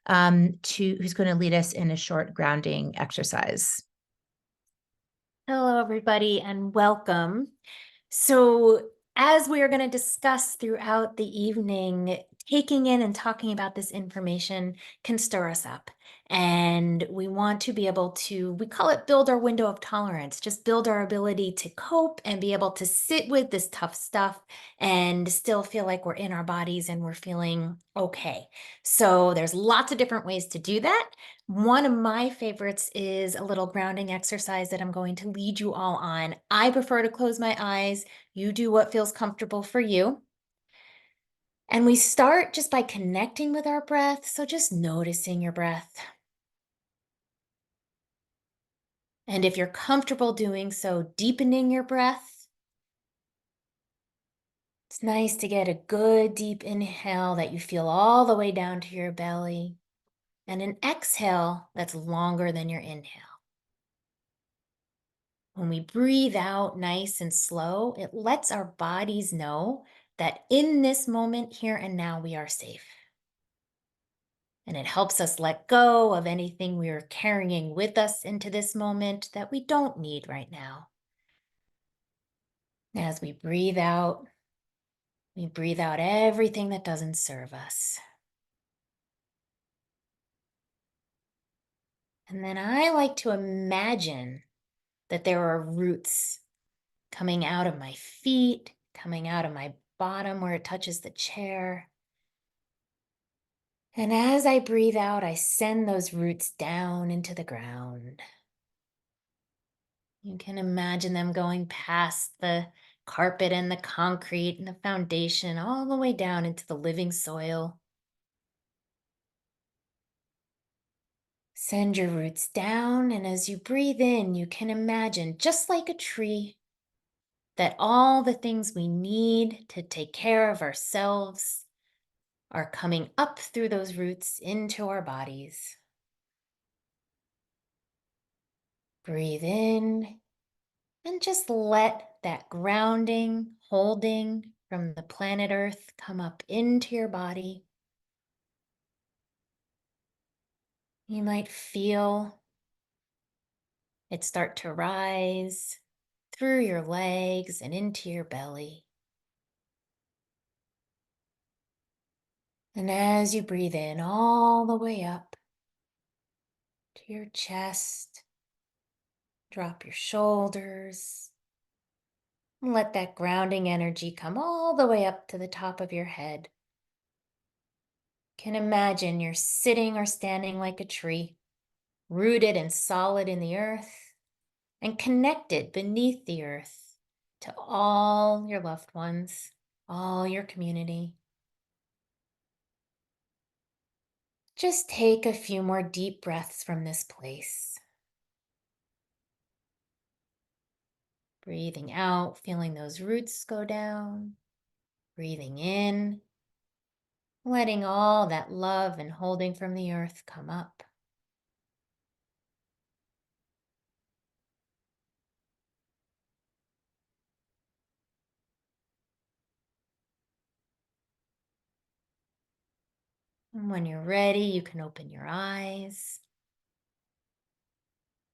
who's going to lead us in a short grounding exercise. Hello, everybody, and welcome. So, as we are going to discuss throughout the evening, taking in and talking about this information can stir us up. And we want to be able to, we call it build our window of tolerance, just build our ability to cope and be able to sit with this tough stuff and still feel like we're in our bodies and we're feeling okay. So, there's lots of different ways to do that. One of my favorites is a little grounding exercise that I'm going to lead you all on. I prefer to close my eyes. You do what feels comfortable for you. And we start just by connecting with our breath. So just noticing your breath. And if you're comfortable doing so, deepening your breath. It's nice to get a good deep inhale that you feel all the way down to your belly, and an exhale that's longer than your inhale. When we breathe out nice and slow, it lets our bodies know that in this moment, here and now, we are safe. And it helps us let go of anything we are carrying with us into this moment that we don't need right now. As we breathe out everything that doesn't serve us. And then I like to imagine that there are roots coming out of my feet, coming out of my bottom where it touches the chair. And as I breathe out, I send those roots down into the ground. You can imagine them going past the carpet and the concrete and the foundation, all the way down into the living soil. Send your roots down, and as you breathe in, you can imagine, just like a tree, that all the things we need to take care of ourselves are coming up through those roots into our bodies. Breathe in and just let that grounding, holding from the planet Earth come up into your body. You might feel it start to rise through your legs and into your belly. And as you breathe in all the way up to your chest, drop your shoulders. And let that grounding energy come all the way up to the top of your head. Can imagine you're sitting or standing like a tree, rooted and solid in the earth, and connected beneath the earth to all your loved ones, all your community. Just take a few more deep breaths from this place. Breathing out, feeling those roots go down. Breathing in, letting all that love and holding from the earth come up. And when you're ready, you can open your eyes.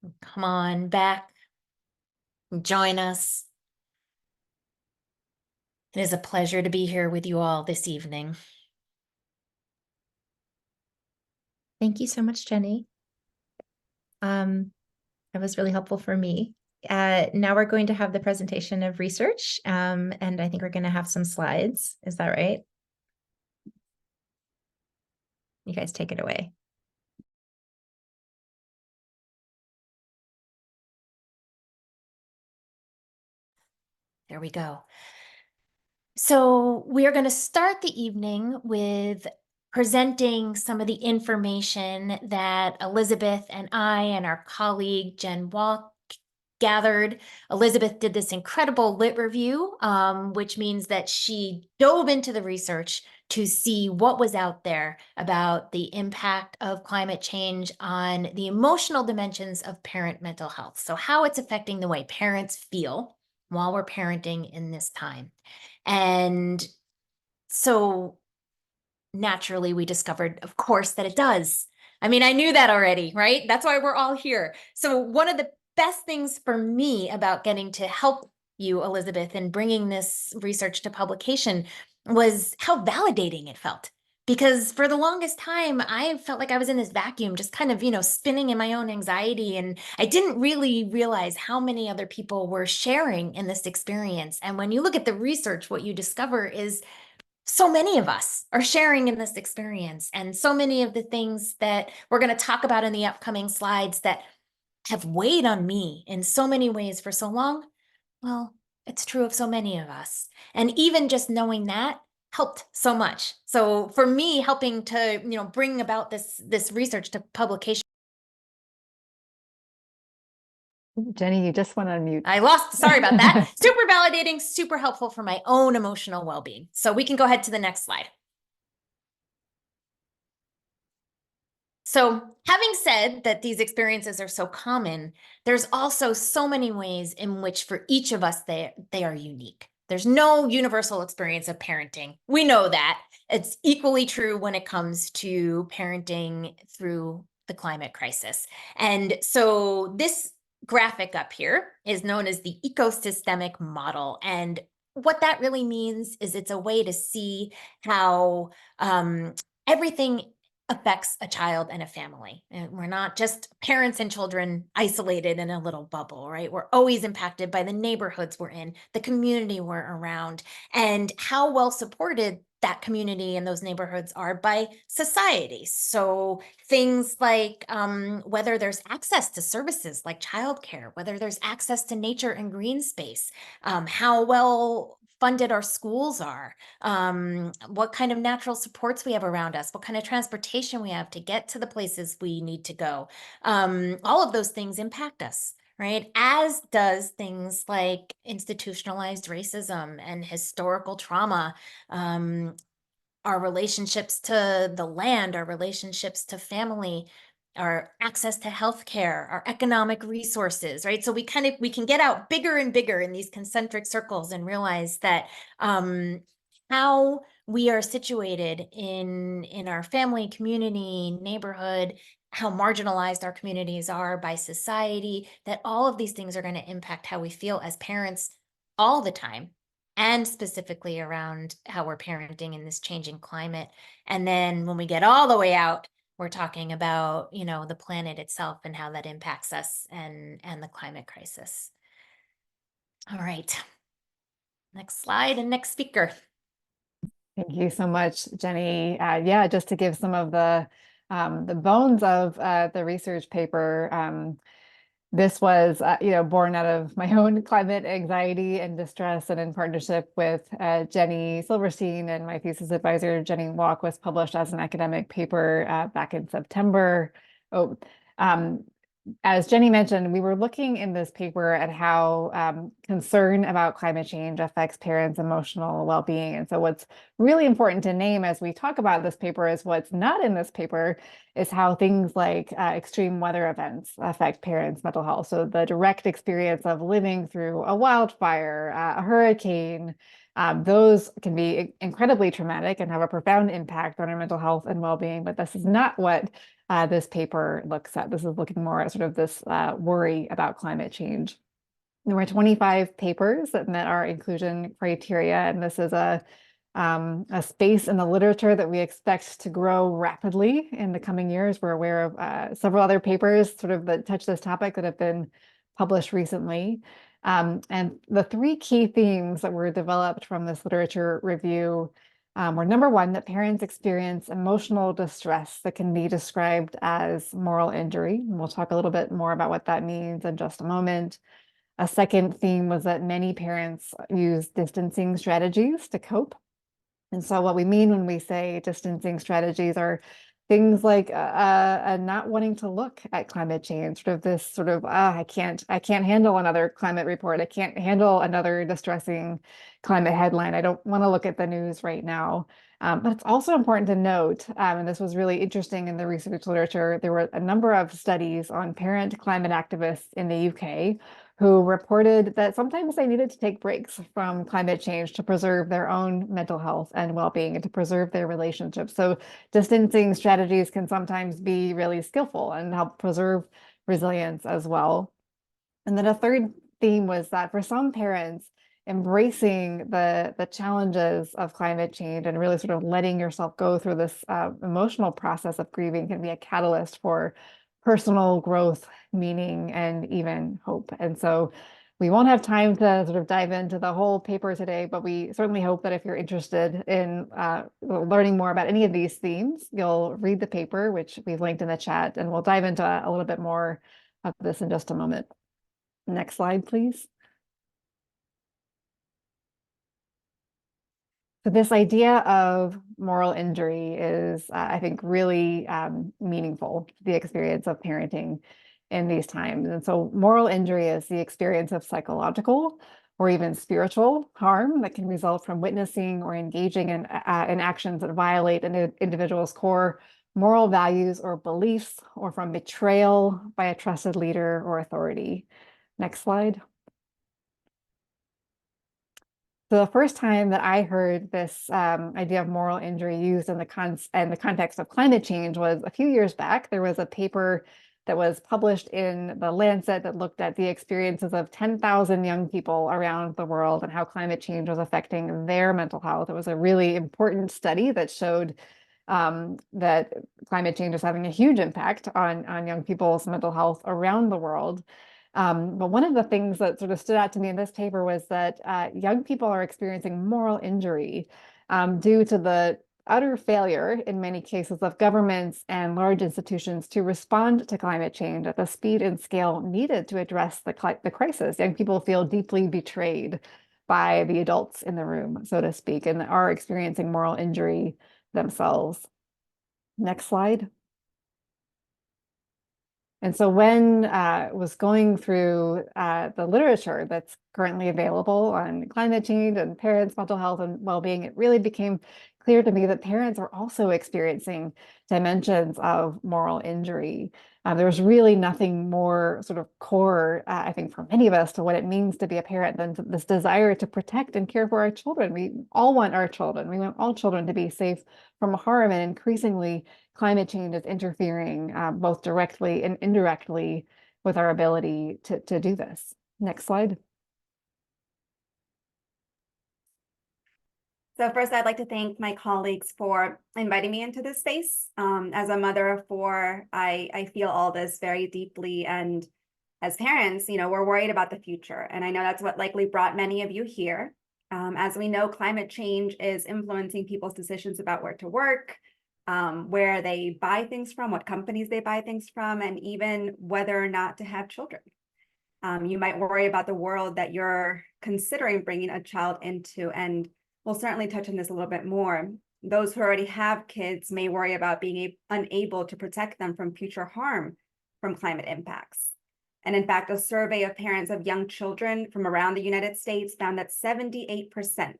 And come on back and join us. It is a pleasure to be here with you all this evening. Thank you so much, Jenni. That was really helpful for me. Now we're going to have the presentation of research, and I think we're going to have some slides. Is that right? You guys take it away. There we go. So we are going to start the evening with presenting some of the information that Elizabeth and I and our colleague Jen Walk gathered. Elizabeth did this incredible lit review, which means that she dove into the research to see what was out there about the impact of climate change on the emotional dimensions of parent mental health. So how it's affecting the way parents feel while we're parenting in this time. And so naturally we discovered, of course, that it does. I mean, I knew that already, right? That's why we're all here. So one of the best things for me about getting to help you, Elizabeth, and bringing this research to publication was how validating it felt. Because for the longest time, I felt like I was in this vacuum, just kind of, spinning in my own anxiety. And I didn't really realize how many other people were sharing in this experience. And when you look at the research, what you discover is so many of us are sharing in this experience. And so many of the things that we're going to talk about in the upcoming slides that have weighed on me in so many ways for so long, well, it's true of so many of us. And even just knowing that helped so much. So for me, helping to, bring about this research to publication. Jenni, you just went on mute. Sorry about that. Super validating, super helpful for my own emotional well-being. So we can go ahead to the next slide. So having said that these experiences are so common, there's also so many ways in which for each of us, they are unique. There's no universal experience of parenting. We know that. It's equally true when it comes to parenting through the climate crisis. And so this graphic up here is known as the ecosystemic model. And what that really means is it's a way to see how everything affects a child and a family. And we're not just parents and children isolated in a little bubble, right? We're always impacted by the neighborhoods we're in, the community we're around, and how well supported that community and those neighborhoods are by society. So things like whether there's access to services like childcare, whether there's access to nature and green space, how well funded our schools are, what kind of natural supports we have around us, what kind of transportation we have to get to the places we need to go. All of those things impact us, right? As does things like institutionalized racism and historical trauma, our relationships to the land, our relationships to family, our access to healthcare, our economic resources, right? So we can get out bigger and bigger in these concentric circles and realize that how we are situated in our family, community, neighborhood, how marginalized our communities are by society, that all of these things are going to impact how we feel as parents all the time, and specifically around how we're parenting in this changing climate. And then when we get all the way out, we're talking about, the planet itself and how that impacts us and the climate crisis. All right. Next slide and next speaker. Thank you so much, Jenni. Yeah, just to give some of the bones of the research paper. This was, born out of my own climate anxiety and distress, and in partnership with Jenni Silverstein and my thesis advisor, Jenni Walk, was published as an academic paper back in September. As Jenni mentioned, we were looking in this paper at how concern about climate change affects parents' emotional well-being. And so what's really important to name as we talk about this paper is what's not in this paper is how things like extreme weather events affect parents' mental health. So the direct experience of living through a wildfire, a hurricane, those can be incredibly traumatic and have a profound impact on our mental health and well-being. But this is not what this paper looks at. This is looking more at sort of this worry about climate change. There were 25 papers that met our inclusion criteria, and this is a space in the literature that we expect to grow rapidly in the coming years. We're aware of several other papers sort of that touch this topic that have been published recently. And the three key themes that were developed from this literature review were number one, that parents experience emotional distress that can be described as moral injury. And we'll talk a little bit more about what that means in just a moment. A second theme was that many parents use distancing strategies to cope. And so what we mean when we say distancing strategies are things like not wanting to look at climate change, sort of this sort of, I can't handle another climate report. I can't handle another distressing climate headline. I don't want to look at the news right now. But it's also important to note, and this was really interesting in the research literature, there were a number of studies on parent climate activists in the UK who reported that sometimes they needed to take breaks from climate change to preserve their own mental health and well-being and to preserve their relationships. So distancing strategies can sometimes be really skillful and help preserve resilience as well. And then a third theme was that for some parents, embracing the challenges of climate change and really sort of letting yourself go through this emotional process of grieving can be a catalyst for personal growth, meaning, and even hope. And so we won't have time to sort of dive into the whole paper today, but we certainly hope that if you're interested in learning more about any of these themes, you'll read the paper, which we've linked in the chat, and we'll dive into a little bit more of this in just a moment. Next slide, please. So this idea of moral injury is, I think, really meaningful to the experience of parenting in these times. And so moral injury is the experience of psychological or even spiritual harm that can result from witnessing or engaging in actions that violate an individual's core moral values or beliefs, or from betrayal by a trusted leader or authority. Next slide. So the first time that I heard this idea of moral injury used in the context of climate change was a few years back. There was a paper that was published in the Lancet that looked at the experiences of 10,000 young people around the world and how climate change was affecting their mental health. It was a really important study that showed that climate change is having a huge impact on young people's mental health around the world. But one of the things that sort of stood out to me in this paper was that young people are experiencing moral injury due to the utter failure, in many cases, of governments and large institutions to respond to climate change at the speed and scale needed to address the crisis. Young people feel deeply betrayed by the adults in the room, so to speak, and are experiencing moral injury themselves. Next slide. And so when was going through the literature that's currently available on climate change and parents' mental health and well-being, it really became clear to me that parents are also experiencing dimensions of moral injury. There's really nothing more sort of core, I think, for many of us to what it means to be a parent than this desire to protect and care for our children. We all want our children. We want all children to be safe from harm, and increasingly climate change is interfering both directly and indirectly with our ability to do this. Next slide. So first, I'd like to thank my colleagues for inviting me into this space. As a mother of four, I feel all this very deeply. And as parents, we're worried about the future. And I know that's what likely brought many of you here. As we know, climate change is influencing people's decisions about where to work, where they buy things from, what companies they buy things from, and even whether or not to have children. You might worry about the world that you're considering bringing a child into, and we'll certainly touch on this a little bit more. Those who already have kids may worry about being unable to protect them from future harm from climate impacts. And in fact, a survey of parents of young children from around the United States found that 78%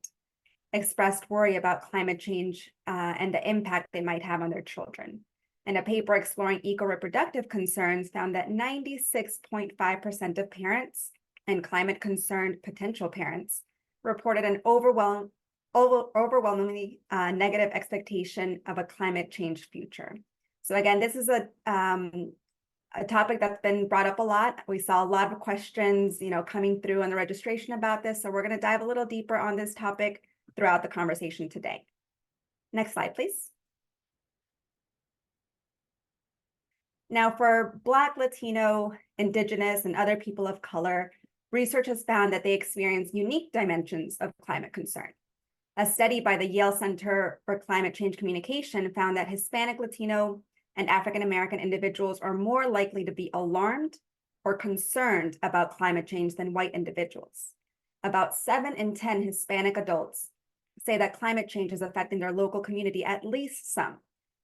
expressed worry about climate change and the impact they might have on their children. And a paper exploring eco-reproductive concerns found that 96.5% of parents and climate-concerned potential parents reported an overwhelmingly negative expectation of a climate change future. So again, this is a topic that's been brought up a lot. We saw a lot of questions, coming through in the registration about this. So we're going to dive a little deeper on this topic throughout the conversation today. Next slide, please. Now, for Black, Latino, Indigenous, and other people of color, research has found that they experience unique dimensions of climate concern. A study by the Yale Center for Climate Change Communication found that Hispanic, Latino, and African American individuals are more likely to be alarmed or concerned about climate change than white individuals. About 7 in 10 Hispanic adults say that climate change is affecting their local community at least some,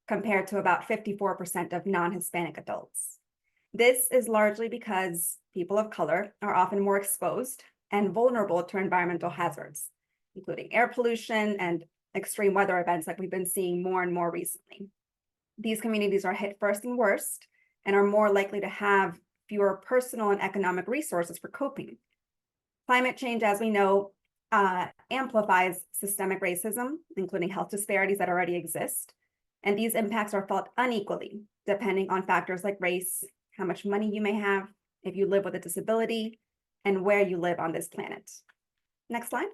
compared to about 54% of non-Hispanic adults. This is largely because people of color are often more exposed and vulnerable to environmental hazards, including air pollution and extreme weather events like we've been seeing more and more recently. These communities are hit first and worst and are more likely to have fewer personal and economic resources for coping. Climate change, as we know, amplifies systemic racism, including health disparities that already exist. And these impacts are felt unequally, depending on factors like race, how much money you may have, if you live with a disability, and where you live on this planet. Next slide.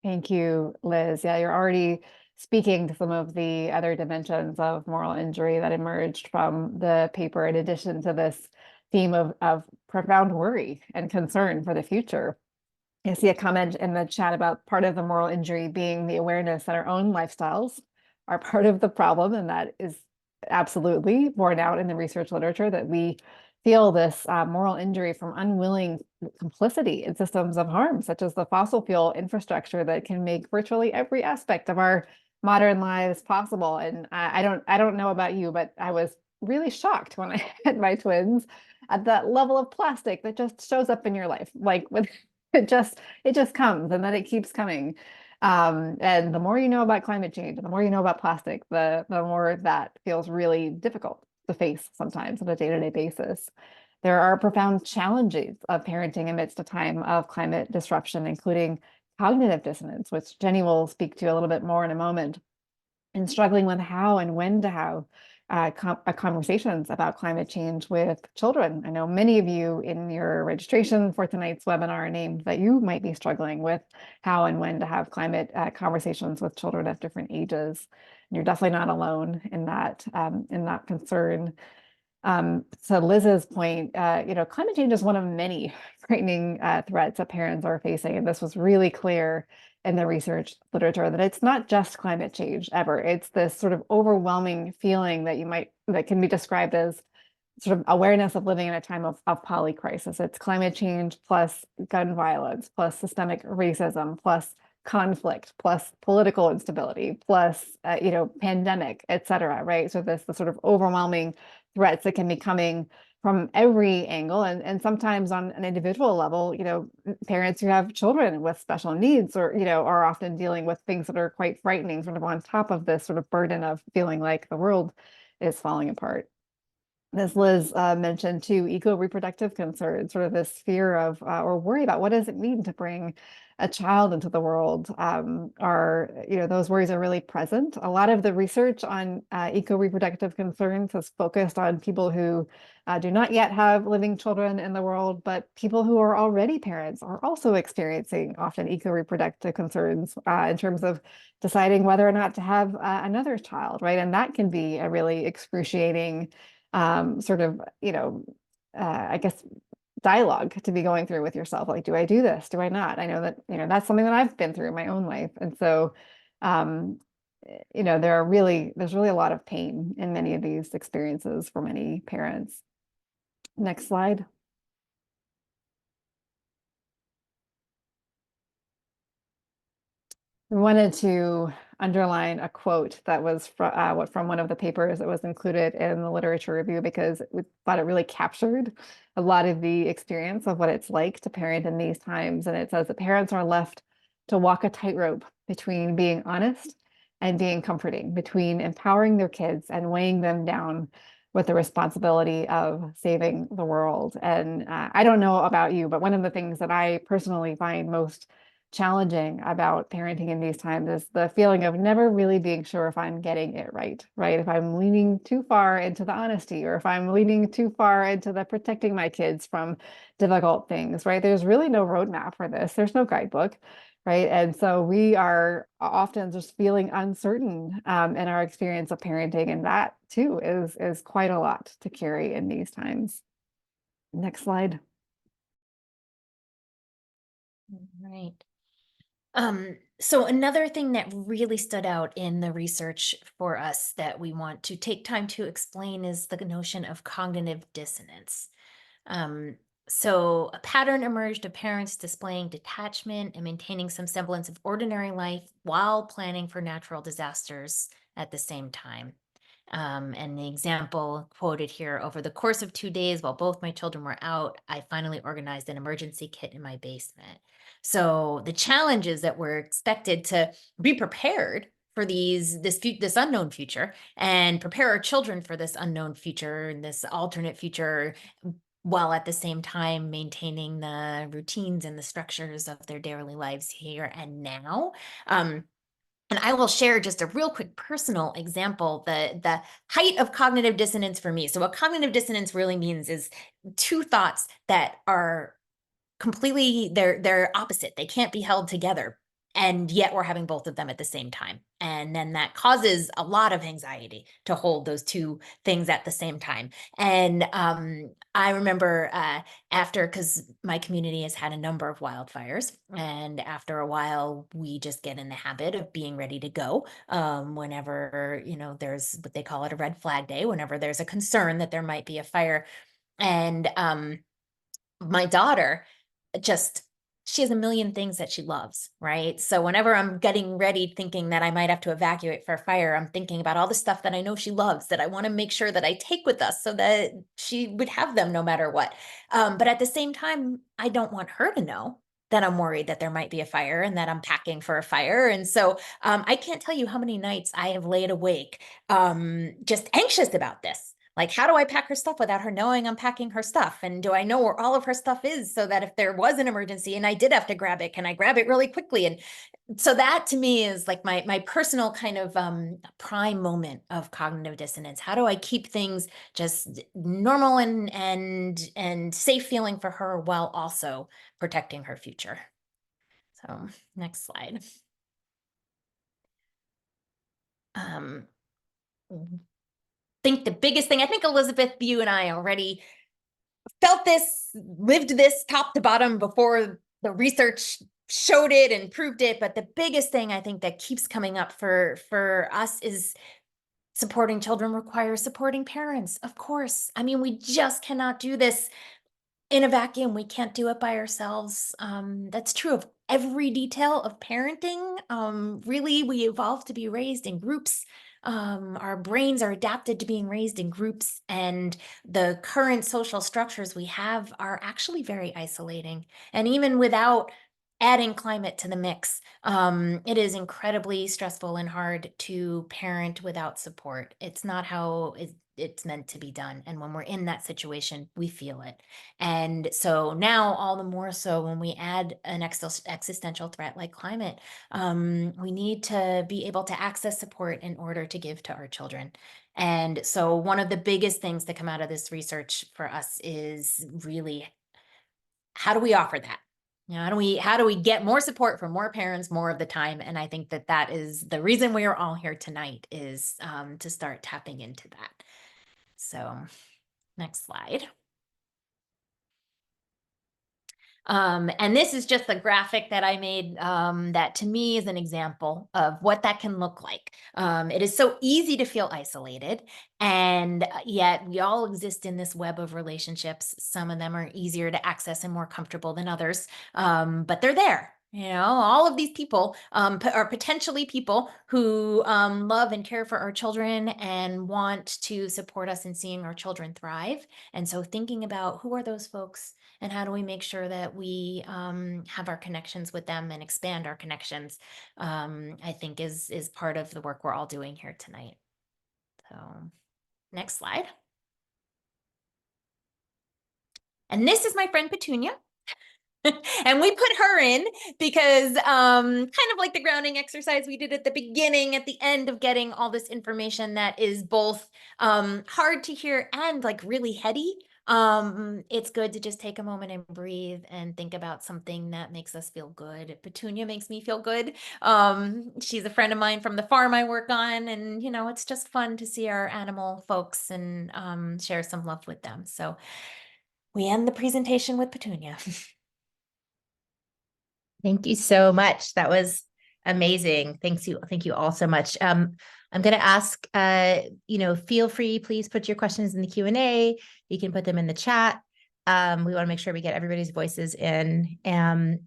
Thank you, Liz. Yeah, you're already speaking to some of the other dimensions of moral injury that emerged from the paper, in addition to this theme of profound worry and concern for the future. I see a comment in the chat about part of the moral injury being the awareness that our own lifestyles are part of the problem, and that is absolutely borne out in the research literature, that we feel this moral injury from unwilling complicity in systems of harm, such as the fossil fuel infrastructure that can make virtually every aspect of our modern lives possible. And I don't know about you, but I was really shocked when I had my twins at that level of plastic that just shows up in your life. Like with it just comes, and then it keeps coming. And the more you know about climate change, the more you know about plastic, the more that feels really difficult to face sometimes on a day-to-day basis. There are profound challenges of parenting amidst a time of climate disruption, including cognitive dissonance, which Jenni will speak to a little bit more in a moment, and struggling with how and when to have conversations about climate change with children. I know many of you in your registration for tonight's webinar named that you might be struggling with how and when to have climate conversations with children at different ages. And you're definitely not alone in that concern. To Liz's point, climate change is one of many frightening threats that parents are facing, and this was really clear in the research literature, that it's not just climate change ever. It's this sort of overwhelming feeling that can be described as sort of awareness of living in a time of polycrisis. It's climate change plus gun violence, plus systemic racism, plus conflict, plus political instability, plus pandemic, et cetera, right? So the sort of overwhelming threats that can be coming from every angle, and sometimes on an individual level, parents who have children with special needs or are often dealing with things that are quite frightening, sort of on top of this sort of burden of feeling like the world is falling apart. As Liz mentioned too, eco-reproductive concerns, sort of this fear of or worry about what does it mean to bring a child into the world, those worries are really present. A lot of the research on eco-reproductive concerns has focused on people who do not yet have living children in the world, but people who are already parents are also experiencing often eco-reproductive concerns in terms of deciding whether or not to have another child, right? And that can be a really excruciating I guess, dialogue to be going through with yourself. Like, do I do this? Do I not? I know that, that's something that I've been through in my own life. And so, there's really a lot of pain in many of these experiences for many parents. Next slide. We wanted to underline a quote that was from one of the papers that was included in the literature review, because we thought it really captured a lot of the experience of what it's like to parent in these times. And it says that parents are left to walk a tightrope between being honest and being comforting, between empowering their kids and weighing them down with the responsibility of saving the world. And I don't know about you, but one of the things that I personally find most challenging about parenting in these times is the feeling of never really being sure if I'm getting it right? If I'm leaning too far into the honesty, or if I'm leaning too far into the protecting my kids from difficult things, right? There's really no roadmap for this. There's no guidebook, right? And so we are often just feeling uncertain in our experience of parenting, and that too is quite a lot to carry in these times. Next slide. Right. So another thing that really stood out in the research for us that we want to take time to explain is the notion of cognitive dissonance. So a pattern emerged of parents displaying detachment and maintaining some semblance of ordinary life while planning for natural disasters at the same time. And the example quoted here: over the course of 2 days, while both my children were out, I finally organized an emergency kit in my basement. So the challenge is that we're expected to be prepared for this unknown future and prepare our children for this unknown future and this alternate future, while at the same time maintaining the routines and the structures of their daily lives here and now. And I will share just a real quick personal example, the height of cognitive dissonance for me. So what cognitive dissonance really means is two thoughts that are completely, they're opposite. They can't be held together. And yet we're having both of them at the same time. And then that causes a lot of anxiety to hold those two things at the same time. And I remember because my community has had a number of wildfires, and after a while, we just get in the habit of being ready to go whenever, there's what they call it a red flag day, whenever there's a concern that there might be a fire. And my daughter she has a million things that she loves, right? So whenever I'm getting ready thinking that I might have to evacuate for a fire, I'm thinking about all the stuff that I know she loves that I want to make sure that I take with us so that she would have them no matter what. But at the same time, I don't want her to know that I'm worried that there might be a fire and that I'm packing for a fire. And so I can't tell you how many nights I have laid awake just anxious about this. Like, how do I pack her stuff without her knowing I'm packing her stuff? And do I know where all of her stuff is so that if there was an emergency and I did have to grab it, can I grab it really quickly? And so that to me is like my personal kind of prime moment of cognitive dissonance. How do I keep things just normal and safe feeling for her while also protecting her future? So next slide. Think the biggest thing, I think Elizabeth, you and I already felt this, lived this top to bottom before the research showed it and proved it. But the biggest thing I think that keeps coming up for us is supporting children requires supporting parents. Of course. I mean, we just cannot do this in a vacuum. We can't do it by ourselves. That's true of every detail of parenting. Really, we evolved to be raised in groups. Our brains are adapted to being raised in groups, and the current social structures we have are actually very isolating. And even without adding climate to the mix, it is incredibly stressful and hard to parent without support. It's not how it's meant to be done. And when we're in that situation, we feel it. And so now all the more so when we add an existential threat like climate, we need to be able to access support in order to give to our children. And so one of the biggest things that come out of this research for us is really, how do we offer that? How do we get more support from more parents more of the time? And I think that is the reason we are all here tonight, is to start tapping into that. So next slide. And this is just a graphic that I made that to me is an example of what that can look like. It is so easy to feel isolated, and yet we all exist in this web of relationships. Some of them are easier to access and more comfortable than others, but they're there. All of these people are potentially people who love and care for our children and want to support us in seeing our children thrive. And so thinking about who are those folks and how do we make sure that we have our connections with them and expand our connections, I think is part of the work we're all doing here tonight. So next slide. And this is my friend Petunia. And we put her in because kind of like the grounding exercise we did at the beginning, at the end of getting all this information that is both hard to hear and like really heady. It's good to just take a moment and breathe and think about something that makes us feel good. Petunia makes me feel good. She's a friend of mine from the farm I work on, and it's just fun to see our animal folks and share some love with them. So we end the presentation with Petunia. Thank you so much. That was amazing. Thank you all so much. I'm going to ask, feel free, please put your questions in the Q&A. You can put them in the chat. We want to make sure we get everybody's voices in. In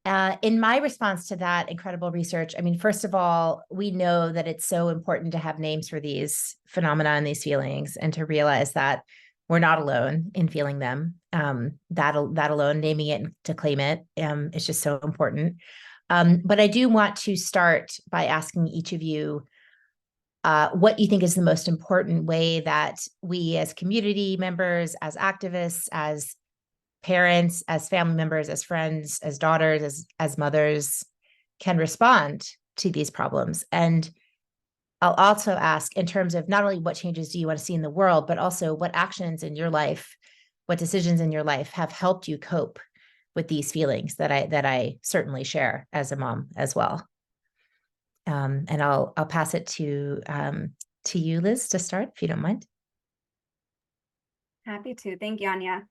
my response to that incredible research, I mean, first of all, we know that it's so important to have names for these phenomena and these feelings, and to realize that we're not alone in feeling them. That alone, naming it to claim it, is just so important. But I do want to start by asking each of you what you think is the most important way that we as community members, as activists, as parents, as family members, as friends, as daughters, as mothers can respond to these problems. And I'll also ask in terms of not only what changes do you want to see in the world, but also what actions in your life, what decisions in your life have helped you cope with these feelings that I certainly share as a mom as well. And I'll pass it to you, Liz, to start, if you don't mind. Happy to. Thank you, Anya.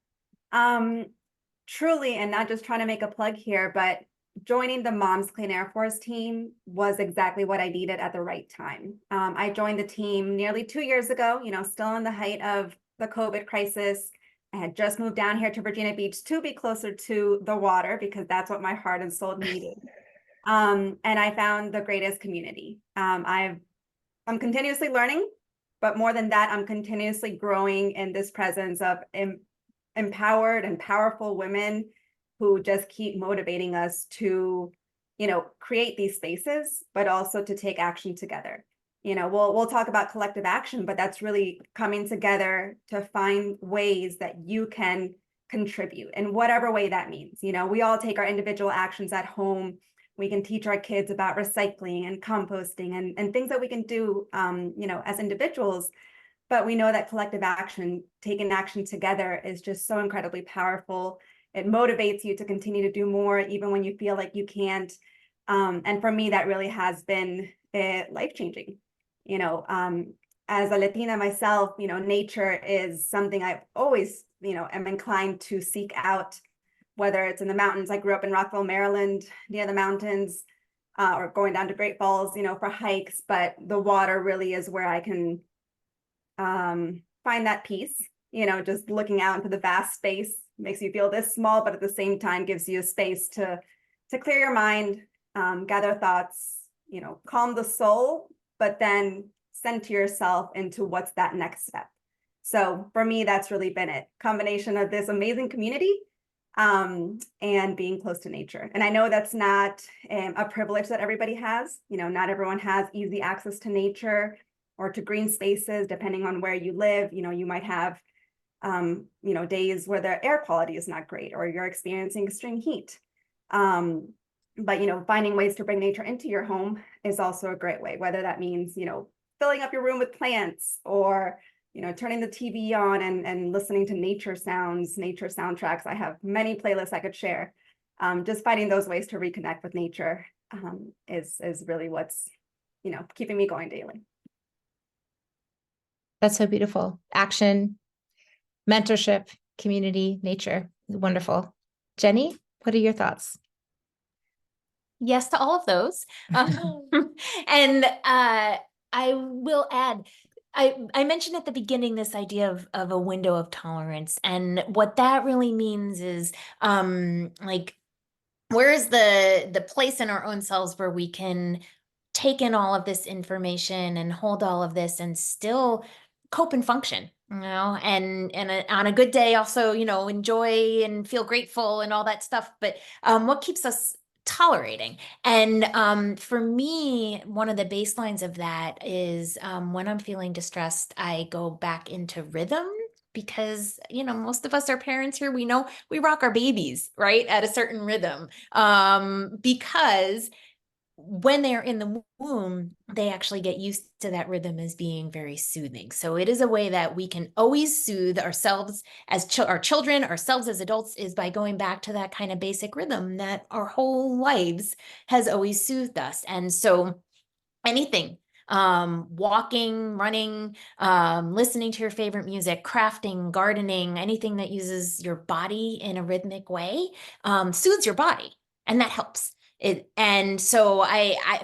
Truly, and not just trying to make a plug here, but joining the Moms Clean Air Force team was exactly what I needed at the right time. I joined the team nearly 2 years ago, still in the height of the COVID crisis. I had just moved down here to Virginia Beach to be closer to the water because that's what my heart and soul needed. And I found the greatest community. I'm continuously learning, but more than that, I'm continuously growing in this presence of empowered and powerful women who just keep motivating us to, create these spaces, but also to take action together. We'll talk about collective action, but that's really coming together to find ways that you can contribute in whatever way that means. We all take our individual actions at home. We can teach our kids about recycling and composting and things that we can do, as individuals. But we know that collective action, taking action together, is just so incredibly powerful. It motivates you to continue to do more, even when you feel like you can't. And for me, that really has been life-changing. As a Latina myself, nature is something I've always, am inclined to seek out, whether it's in the mountains. I grew up in Rockville, Maryland, near the mountains, or going down to Great Falls, for hikes. But the water really is where I can find that peace. Just looking out into the vast space makes you feel this small, but at the same time gives you a space to clear your mind, gather thoughts, calm the soul, but then center yourself into what's that next step. So for me, that's really been it. Combination of this amazing community and being close to nature. And I know that's not a privilege that everybody has. Not everyone has easy access to nature or to green spaces, depending on where you live. You might have, days where the air quality is not great, or you're experiencing extreme heat. But, finding ways to bring nature into your home is also a great way, whether that means, filling up your room with plants, or, turning the TV on and listening to nature sounds, nature soundtracks. I have many playlists I could share. Just finding those ways to reconnect with nature is really what's, keeping me going daily. That's so beautiful. Action, mentorship, community, nature. Wonderful. Jenni, what are your thoughts? Yes to all of those. And I will add, I mentioned at the beginning this idea of a window of tolerance. And what that really means is where is the place in our own selves where we can take in all of this information and hold all of this and still cope and function, and on a good day also, enjoy and feel grateful and all that stuff. But what keeps us tolerating? And for me, one of the baselines of that is when I'm feeling distressed, I go back into rhythm. Because, most of us are parents here. We know we rock our babies, right, at a certain rhythm, because when they're in the womb, they actually get used to that rhythm as being very soothing. So it is a way that we can always soothe ourselves as our children, ourselves as adults, is by going back to that kind of basic rhythm that our whole lives has always soothed us. And so anything, walking, running, listening to your favorite music, crafting, gardening, anything that uses your body in a rhythmic way, soothes your body, and that helps. And so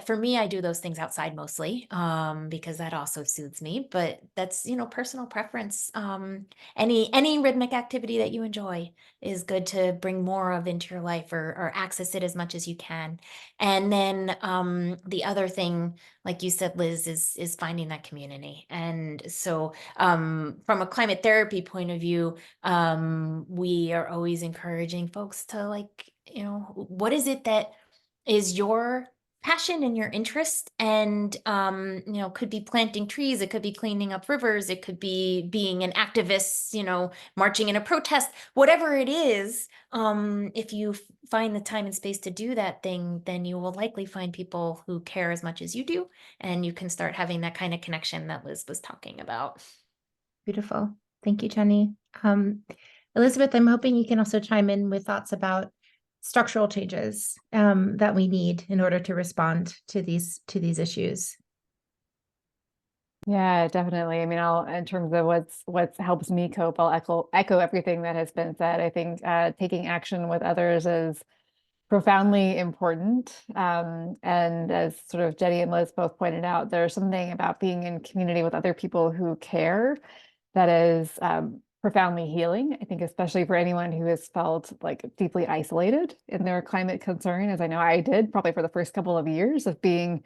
for me, I do those things outside mostly, because that also soothes me, but that's, personal preference. Any rhythmic activity that you enjoy is good to bring more of into your life, or access it as much as you can. And then, the other thing, like you said, Liz, is finding that community. And so, from a climate therapy point of view, we are always encouraging folks to what is it that is your passion and your interest, and could be planting trees, it could be cleaning up rivers, it could be being an activist, marching in a protest, whatever it is. If you find the time and space to do that thing, then you will likely find people who care as much as you do, and you can start having that kind of connection that Liz was talking about. Beautiful. Thank you, Jenni. Elizabeth, I'm hoping you can also chime in with thoughts about structural changes that we need in order to respond to these issues. Yeah, definitely. I mean, in terms of what helps me cope, I'll echo everything that has been said. I think taking action with others is profoundly important. And as sort of Jenni and Liz both pointed out, there's something about being in community with other people who care that is profoundly healing. I think especially for anyone who has felt like deeply isolated in their climate concern, as I know I did probably for the first couple of years of being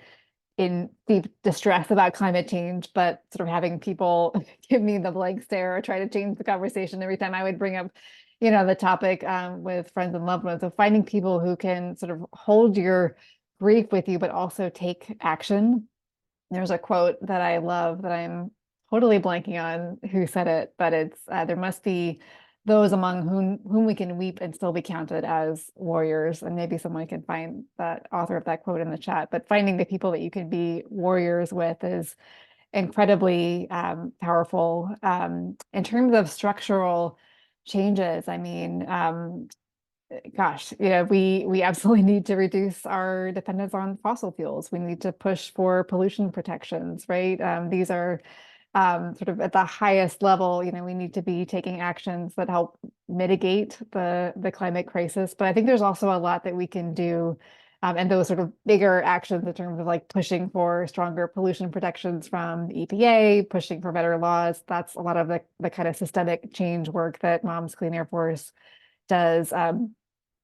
in deep distress about climate change, but sort of having people give me the blank stare or try to change the conversation every time I would bring up, the topic with friends and loved ones. So finding people who can sort of hold your grief with you, but also take action. There's a quote that I love that I'm totally blanking on who said it, but it's there must be those among whom we can weep and still be counted as warriors. And maybe someone can find that author of that quote in the chat. But finding the people that you can be warriors with is incredibly powerful. In terms of structural changes, I mean, gosh, we absolutely need to reduce our dependence on fossil fuels. We need to push for pollution protections, right? These are sort of at the highest level. We need to be taking actions that help mitigate the climate crisis. But I think there's also a lot that we can do, and those sort of bigger actions in terms of like pushing for stronger pollution protections from the EPA, pushing for better laws. That's a lot of the kind of systemic change work that Moms Clean Air Force does.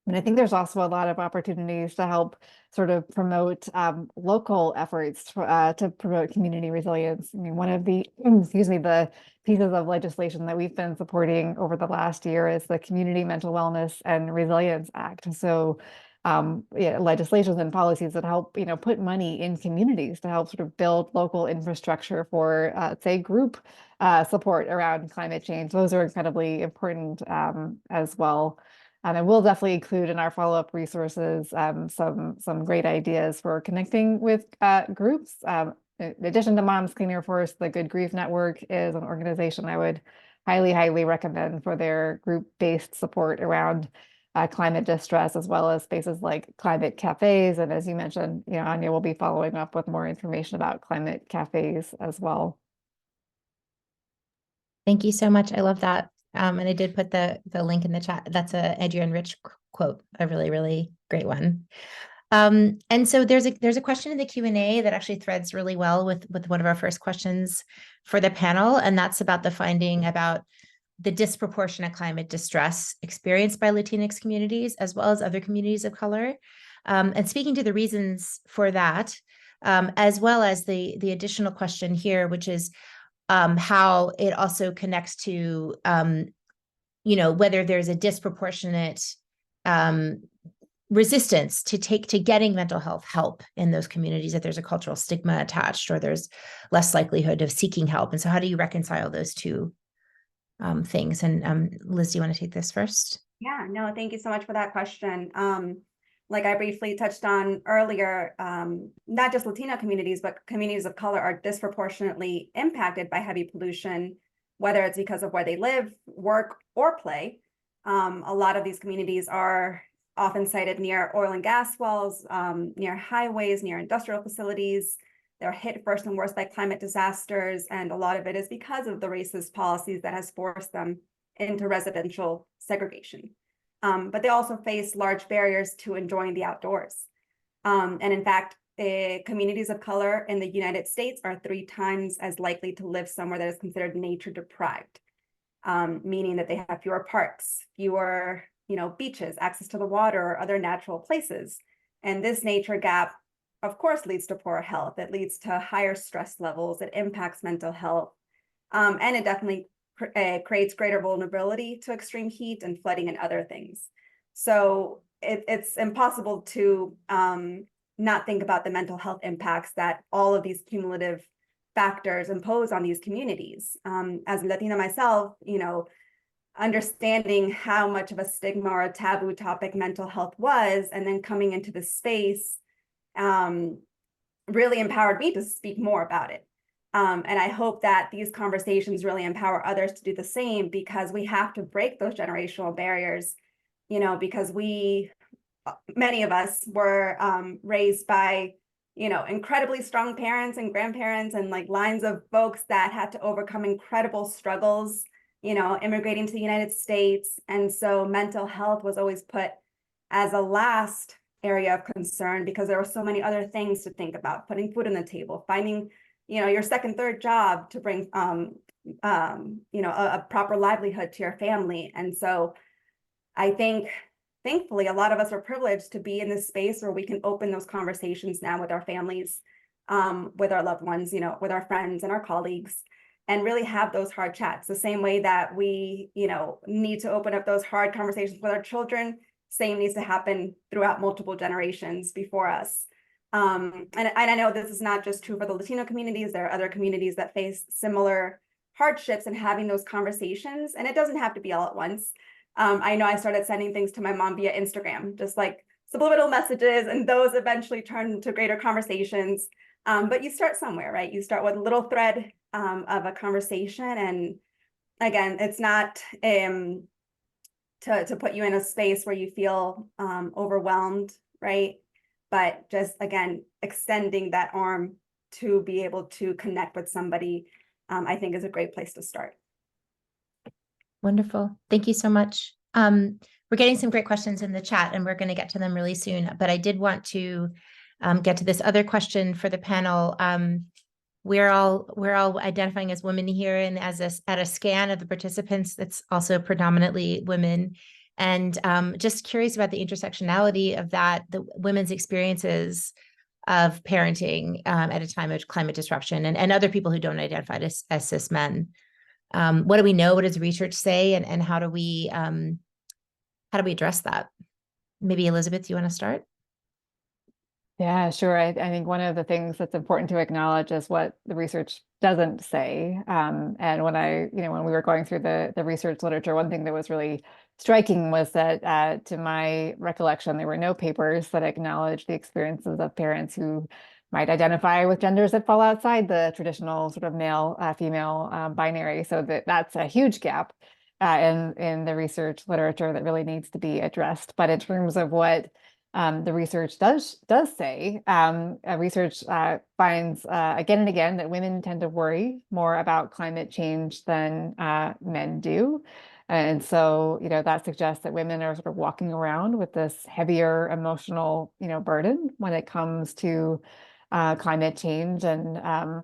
And I think there's also a lot of opportunities to help sort of promote local efforts to promote community resilience. I mean, one of the, the pieces of legislation that we've been supporting over the last year is the Community Mental Wellness and Resilience Act. So legislations and policies that help, put money in communities to help sort of build local infrastructure for, say, group support around climate change. Those are incredibly important as well. And we'll definitely include in our follow-up resources some great ideas for connecting with groups. In addition to Moms Clean Air Force, the Good Grief Network is an organization I would highly, highly recommend for their group-based support around climate distress, as well as spaces like climate cafes. And as you mentioned, Anya will be following up with more information about climate cafes as well. Thank you so much. I love that. And I did put the link in the chat. That's a Adrienne Rich quote, a really, really great one. And so there's a question in the Q&A that actually threads really well with one of our first questions for the panel, and that's about the finding about the disproportionate climate distress experienced by Latinx communities as well as other communities of color. And speaking to the reasons for that, as well as the additional question here, which is how it also connects to, whether there's a disproportionate resistance to getting mental health help in those communities, that there's a cultural stigma attached, or there's less likelihood of seeking help. And so how do you reconcile those two things? And Liz, do you want to take this first? Yeah, no, thank you so much for that question. Like I briefly touched on earlier, not just Latino communities, but communities of color are disproportionately impacted by heavy pollution, whether it's because of where they live, work, or play. A lot of these communities are often sited near oil and gas wells, near highways, near industrial facilities. They're hit first and worst by climate disasters, and a lot of it is because of the racist policies that has forced them into residential segregation. But they also face large barriers to enjoying the outdoors. And in fact, communities of color in the United States are 3 times as likely to live somewhere that is considered nature deprived, meaning that they have fewer parks, fewer, beaches, access to the water, or other natural places. And this nature gap, of course, leads to poor health. It leads to higher stress levels. It impacts mental health. And it definitely creates greater vulnerability to extreme heat and flooding and other things. So it's impossible to not think about the mental health impacts that all of these cumulative factors impose on these communities. As a Latina myself, understanding how much of a stigma or a taboo topic mental health was, and then coming into the space really empowered me to speak more about it. And I hope that these conversations really empower others to do the same, because we have to break those generational barriers, because many of us were raised by, incredibly strong parents and grandparents, and like lines of folks that had to overcome incredible struggles, immigrating to the United States. And so mental health was always put as a last area of concern, because there were so many other things to think about: putting food on the table, finding, your second, third job to bring, a proper livelihood to your family. And so I think, thankfully, a lot of us are privileged to be in this space where we can open those conversations now with our families, with our loved ones, with our friends and our colleagues, and really have those hard chats. The same way that we, need to open up those hard conversations with our children, same needs to happen throughout multiple generations before us. And I know this is not just true for the Latino communities. There are other communities that face similar hardships, and having those conversations, and it doesn't have to be all at once. I know I started sending things to my mom via Instagram, just like subliminal messages, and those eventually turn into greater conversations. But you start somewhere, right? You start with a little thread of a conversation. And again, it's not to put you in a space where you feel overwhelmed, right? But just, again, extending that arm to be able to connect with somebody, I think is a great place to start. Wonderful. Thank you so much. We're getting some great questions in the chat, and we're going to get to them really soon. But I did want to get to this other question for the panel. We're all identifying as women here, and at a scan of the participants, that's also predominantly women. And just curious about the intersectionality of that, the women's experiences of parenting at a time of climate disruption, and other people who don't identify as cis men. What do we know? What does research say? And how do we address that? Maybe Elizabeth, do you want to start? Yeah, sure. I think one of the things that's important to acknowledge is what the research doesn't say. And when we were going through the research literature, one thing that was really striking was that, to my recollection, there were no papers that acknowledged the experiences of parents who might identify with genders that fall outside the traditional sort of male, female binary. So that's a huge gap in the research literature that really needs to be addressed. But in terms of what the research does say, research finds again and again that women tend to worry more about climate change than men do. And so, that suggests that women are sort of walking around with this heavier emotional, burden when it comes to climate change, and a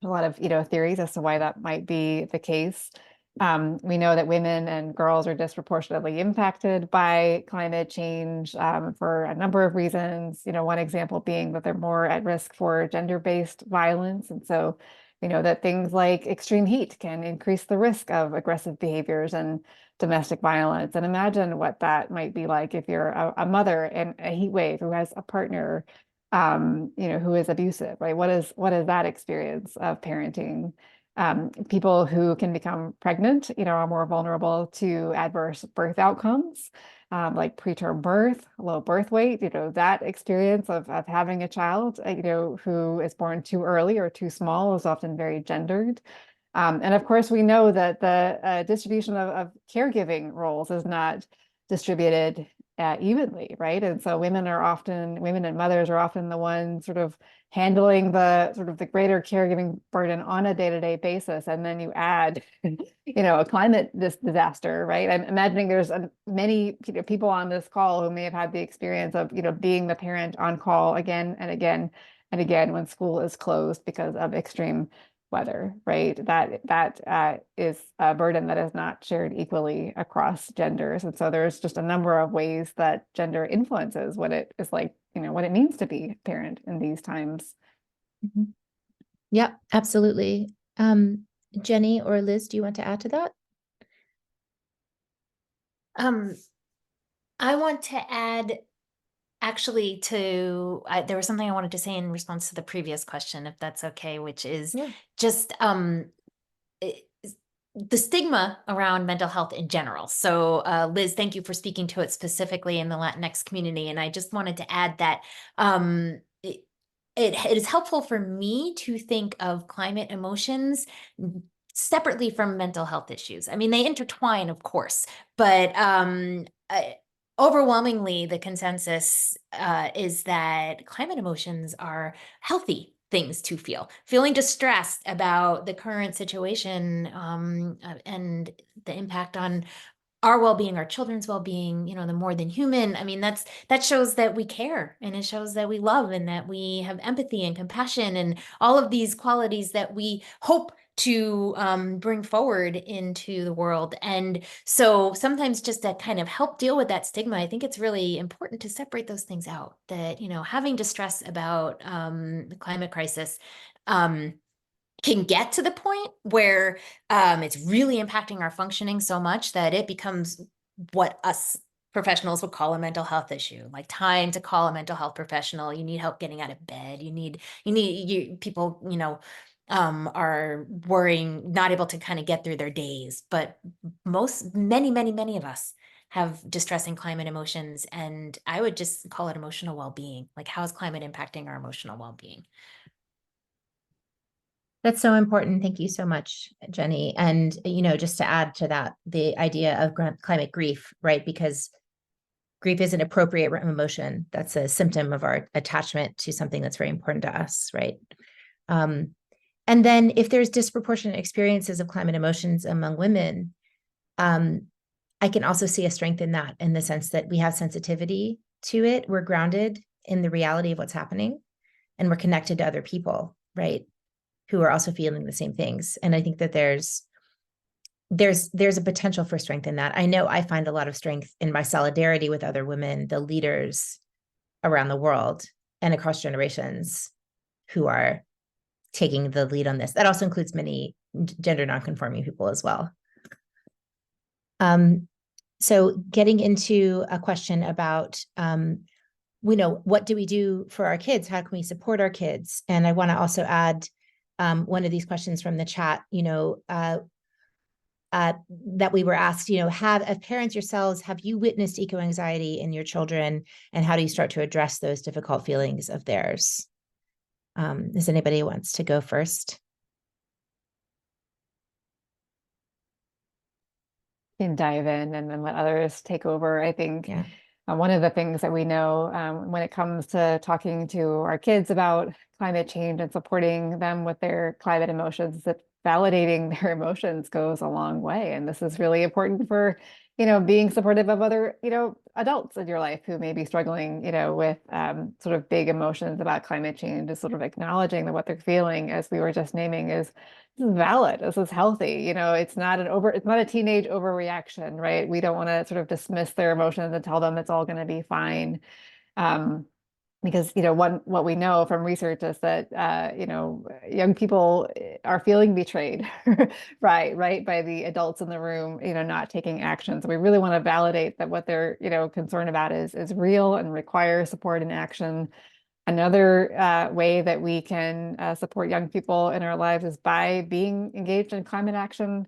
lot of, theories as to why that might be the case. We know that women and girls are disproportionately impacted by climate change for a number of reasons. One example being that they're more at risk for gender-based violence. And so, that things like extreme heat can increase the risk of aggressive behaviors and domestic violence. And imagine what that might be like if you're a mother in a heat wave who has a partner, who is abusive, right? What is that experience of parenting? People who can become pregnant, are more vulnerable to adverse birth outcomes, like preterm birth, low birth weight. That experience of having a child, who is born too early or too small is often very gendered. And of course, we know that the distribution of caregiving roles is not distributed evenly, right? And so women and mothers are often the ones sort of handling the greater caregiving burden on a day-to-day basis. And then you add, a climate disaster, right? I'm imagining there's many people on this call who may have had the experience of, being the parent on call again and again and again when school is closed because of extreme weather, right? That is a burden that is not shared equally across genders. And so there's just a number of ways that gender influences what it is like, what it means to be a parent in these times. Mm-hmm. Yeah, absolutely. Jenni or Liz, do you want to add to that? I want to add actually there was something I wanted to say in response to the previous question, if that's okay, which is Yeah. just the stigma around mental health in general. So Liz, thank you for speaking to it specifically in the Latinx community. And I just wanted to add that it is helpful for me to think of climate emotions separately from mental health issues. I mean, they intertwine, of course, but overwhelmingly, the consensus is that climate emotions are healthy things to feel. Feeling distressed about the current situation and the impact on our well-being, our children's well-being, the more than human. I mean, that shows that we care, and it shows that we love, and that we have empathy and compassion and all of these qualities that we hope to bring forward into the world. And so sometimes just to kind of help deal with that stigma, I think it's really important to separate those things out, that, having distress about the climate crisis can get to the point where it's really impacting our functioning so much that it becomes what us professionals would call a mental health issue, like time to call a mental health professional. You need help getting out of bed. People, are worrying, not able to kind of get through their days. But many of us have distressing climate emotions, and I would just call it emotional well-being. Like, how is climate impacting our emotional well-being? That's so important. Thank you so much, Jenny. And, just to add to that, the idea of climate grief, right? Because grief is an appropriate emotion. That's a symptom of our attachment to something that's very important to us, right? And then if there's disproportionate experiences of climate emotions among women, I can also see a strength in that, in the sense that we have sensitivity to it. We're grounded in the reality of what's happening, and we're connected to other people, right, who are also feeling the same things. And I think that there's a potential for strength in that. I know I find a lot of strength in my solidarity with other women, the leaders around the world and across generations, who are taking the lead on this. That also includes many gender nonconforming people as well. So getting into a question about, what do we do for our kids? How can we support our kids? And I want to also add one of these questions from the chat, that we were asked, as parents yourselves, have you witnessed eco-anxiety in your children? And how do you start to address those difficult feelings of theirs? Is anybody who wants to go first? Can dive in and then let others take over. I think Yeah. one of the things that we know when it comes to talking to our kids about climate change and supporting them with their climate emotions is that validating their emotions goes a long way. And this is really important for, being supportive of other, adults in your life who may be struggling, with sort of big emotions about climate change, is sort of acknowledging that what they're feeling, as we were just naming, is valid. This is healthy. It's not a teenage overreaction, right? We don't want to sort of dismiss their emotions and tell them it's all going to be fine. Because, what we know from research is that, young people are feeling betrayed, right, by the adults in the room, not taking action. So we really want to validate that what they're, concerned about is real and requires support and action. Another way that we can support young people in our lives is by being engaged in climate action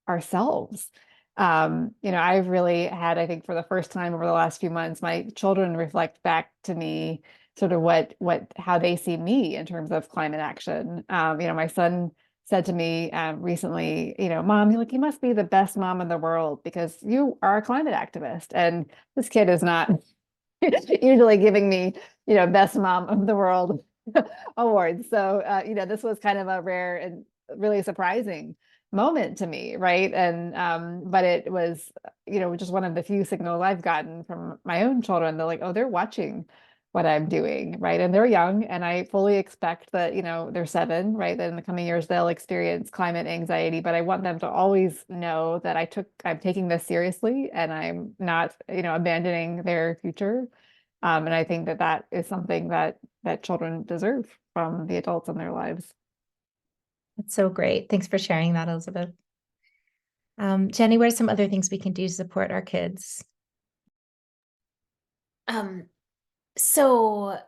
ourselves. I've really had, I think for the first time over the last few months, my children reflect back to me sort of how they see me in terms of climate action. My son said to me recently, Mom, you must be the best mom in the world because you are a climate activist. And this kid is not usually giving me, best mom of the world awards. So, this was kind of a rare and really surprising moment to me, right? And but it was, just one of the few signals I've gotten from my own children. They're like, oh, they're watching what I'm doing, right? And they're young, and I fully expect that, they're 7, right? That in the coming years they'll experience climate anxiety, but I want them to always know that I'm taking this seriously, and I'm not, abandoning their future. And I think that is something that children deserve from the adults in their lives. That's so great. Thanks for sharing that, Elizabeth. Jenni, what are some other things we can do to support our kids? So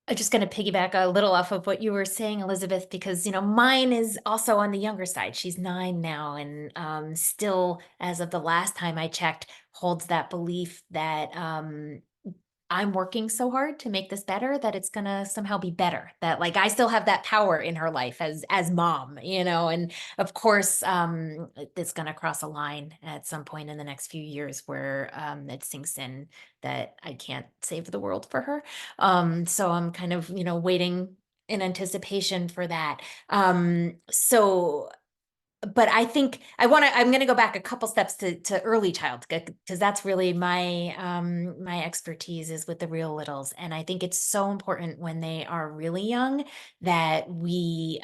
I'm just going to piggyback a little off of what you were saying, Elizabeth, because, mine is also on the younger side. She's 9 now, and still, as of the last time I checked, holds that belief that I'm working so hard to make this better that it's gonna somehow be better. That like I still have that power in her life as mom, and of course it's gonna cross a line at some point in the next few years where it sinks in that I can't save the world for her. So I'm kind of, waiting in anticipation for that. But I think I'm going to go back a couple steps to early childhood, because that's really my my expertise is with the real littles. And I think it's so important when they are really young that we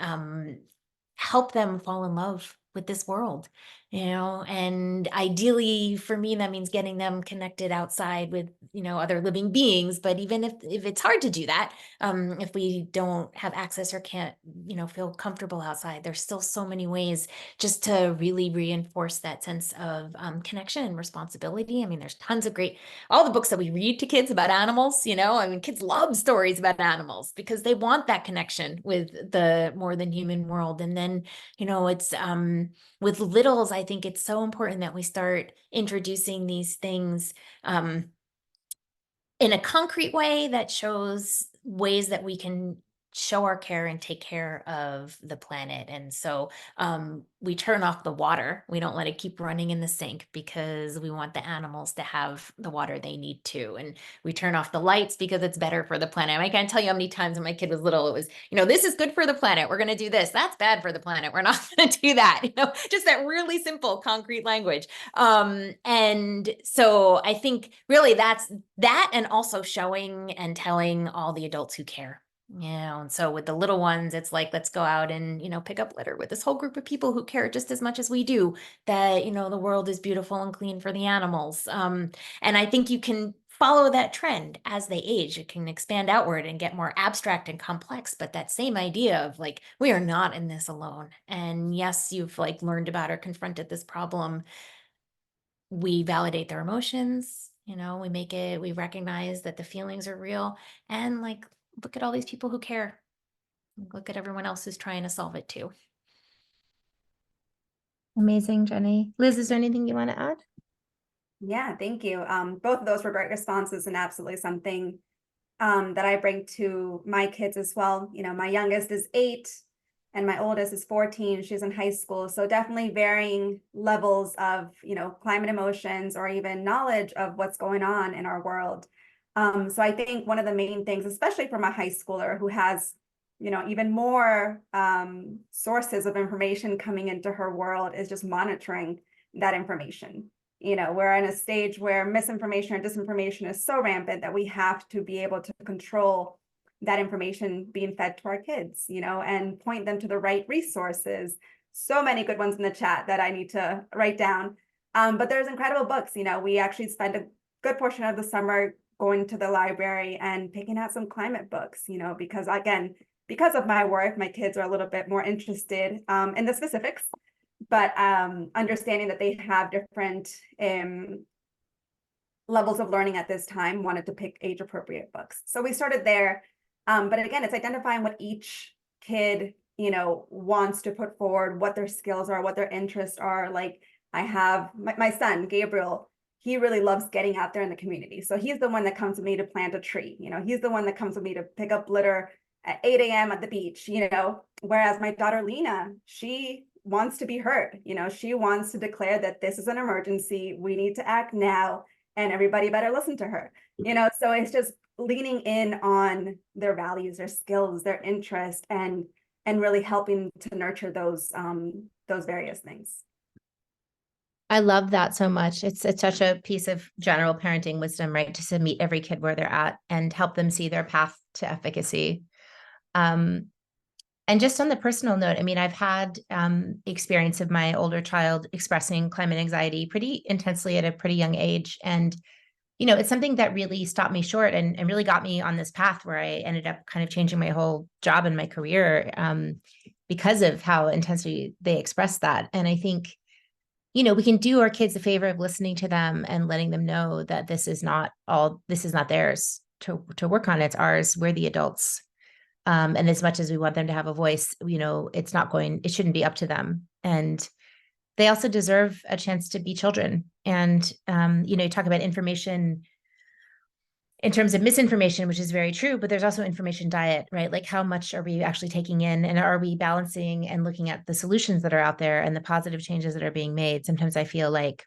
help them fall in love with this world, and ideally for me, that means getting them connected outside with, other living beings. But even if it's hard to do that, if we don't have access or can't, feel comfortable outside, there's still so many ways just to really reinforce that sense of connection and responsibility. I mean, there's tons of all the books that we read to kids about animals, kids love stories about animals because they want that connection with the more than human world. And then, it's with littles, I think it's so important that we start introducing these things in a concrete way that shows ways that we can show our care and take care of the planet. And so we turn off the water. We don't let it keep running in the sink because we want the animals to have the water they need to. And we turn off the lights because it's better for the planet. I can't tell you how many times when my kid was little, it was, this is good for the planet. We're going to do this. That's bad for the planet. We're not going to do that. Just that really simple, concrete language. And so I think really that's that, and also showing and telling all the adults who care. And so with the little ones, it's like, let's go out and, pick up litter with this whole group of people who care just as much as we do, that, the world is beautiful and clean for the animals. And I think you can follow that trend as they age. It can expand outward and get more abstract and complex, but that same idea of like, we are not in this alone. And yes, you've like learned about or confronted this problem. We validate their emotions, we recognize that the feelings are real, and like, look at all these people who care. Look at everyone else who's trying to solve it too. Amazing, Jenni. Liz, is there anything you want to add? Yeah, thank you. Both of those were great responses, and absolutely something that I bring to my kids as well. My youngest is 8 and my oldest is 14. She's in high school. So definitely varying levels of, climate emotions or even knowledge of what's going on in our world. So I think one of the main things, especially from a high schooler who has, even more sources of information coming into her world, is just monitoring that information. We're in a stage where misinformation or disinformation is so rampant that we have to be able to control that information being fed to our kids, and point them to the right resources. So many good ones in the chat that I need to write down. But there's incredible books. We actually spend a good portion of the summer going to the library and picking out some climate books, because again, because of my work, my kids are a little bit more interested in the specifics, but understanding that they have different levels of learning at this time, wanted to pick age appropriate books. So we started there. But again, it's identifying what each kid, wants to put forward, what their skills are, what their interests are. Like I have my son, Gabriel, he really loves getting out there in the community. So he's the one that comes with me to plant a tree. He's the one that comes with me to pick up litter at 8 a.m. at the beach, whereas my daughter, Lena, she wants to be heard. She wants to declare that this is an emergency. We need to act now, and everybody better listen to her. So it's just leaning in on their values, their skills, their interest, and really helping to nurture those various things. I love that so much. It's such a piece of general parenting wisdom, right? Just to meet every kid where they're at and help them see their path to efficacy. And just on the personal note, I mean, I've had experience of my older child expressing climate anxiety pretty intensely at a pretty young age. And, it's something that really stopped me short and really got me on this path where I ended up kind of changing my whole job and my career because of how intensely they expressed that. And I think, we can do our kids a favor of listening to them and letting them know that this is not theirs to work on. It's ours. We're the adults. And as much as we want them to have a voice, it shouldn't be up to them. And they also deserve a chance to be children. And, you talk about information in terms of misinformation, which is very true, but there's also information diet, right? Like how much are we actually taking in, and are we balancing and looking at the solutions that are out there and the positive changes that are being made? Sometimes I feel like,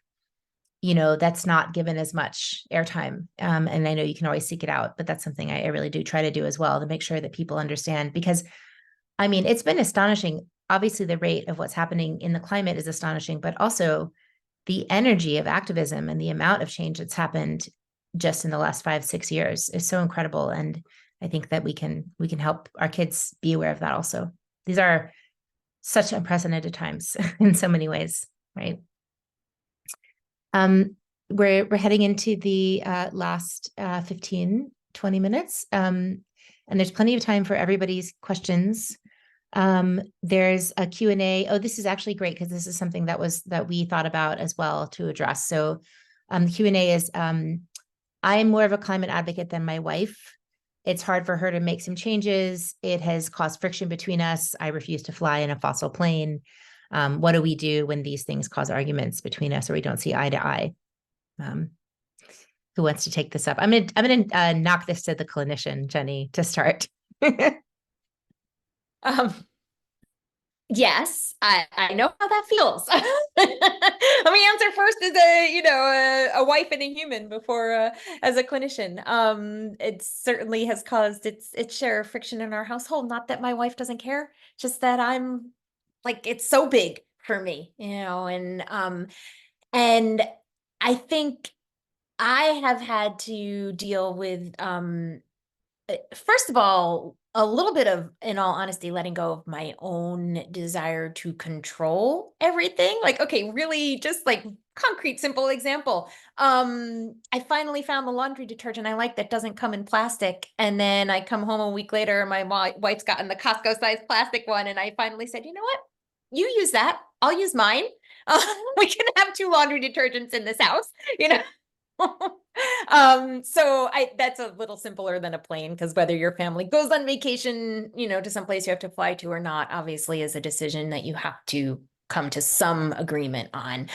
that's not given as much airtime. And I know you can always seek it out, but that's something I really do try to do as well, to make sure that people understand, because it's been astonishing. Obviously, the rate of what's happening in the climate is astonishing, but also the energy of activism and the amount of change that's happened just in the last 5-6 years is so incredible. And I think that we can help our kids be aware of that also. These are such unprecedented times in so many ways, right? We're heading into the last 15-20 minutes. And there's plenty of time for everybody's questions. There's a Q&A. Oh, this is actually great, because this is something that we thought about as well to address. So the Q&A is, I'm more of a climate advocate than my wife. It's hard for her to make some changes. It has caused friction between us. I refuse to fly in a fossil plane. What do we do when these things cause arguments between us, or we don't see eye to eye? Who wants to take this up? I'm gonna knock this to the clinician, Jenni, to start. Yes, I know how that feels. Let me answer first as a wife and a human before as a clinician. It certainly has caused its share of friction in our household. Not that my wife doesn't care, just that I'm like, it's so big for me, and I think I have had to deal with first of all, a little bit of, in all honesty, letting go of my own desire to control everything. Like, okay, really just like concrete, simple example. I finally found the laundry detergent I like that doesn't come in plastic. And then I come home a week later and my wife's gotten the Costco sized plastic one. And I finally said, you know what? You use that. I'll use mine. We can have 2 laundry detergents in this house, so that's a little simpler than a plane, because whether your family goes on vacation, to some place you have to fly to or not, obviously is a decision that you have to come to some agreement on.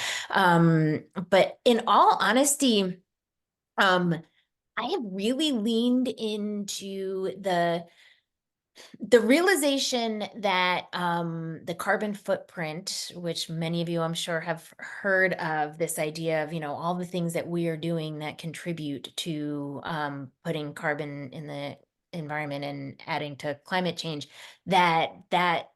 But in all honesty, I have really leaned into the realization that the carbon footprint, which many of you I'm sure have heard of, this idea of, all the things that we are doing that contribute to putting carbon in the environment and adding to climate change, that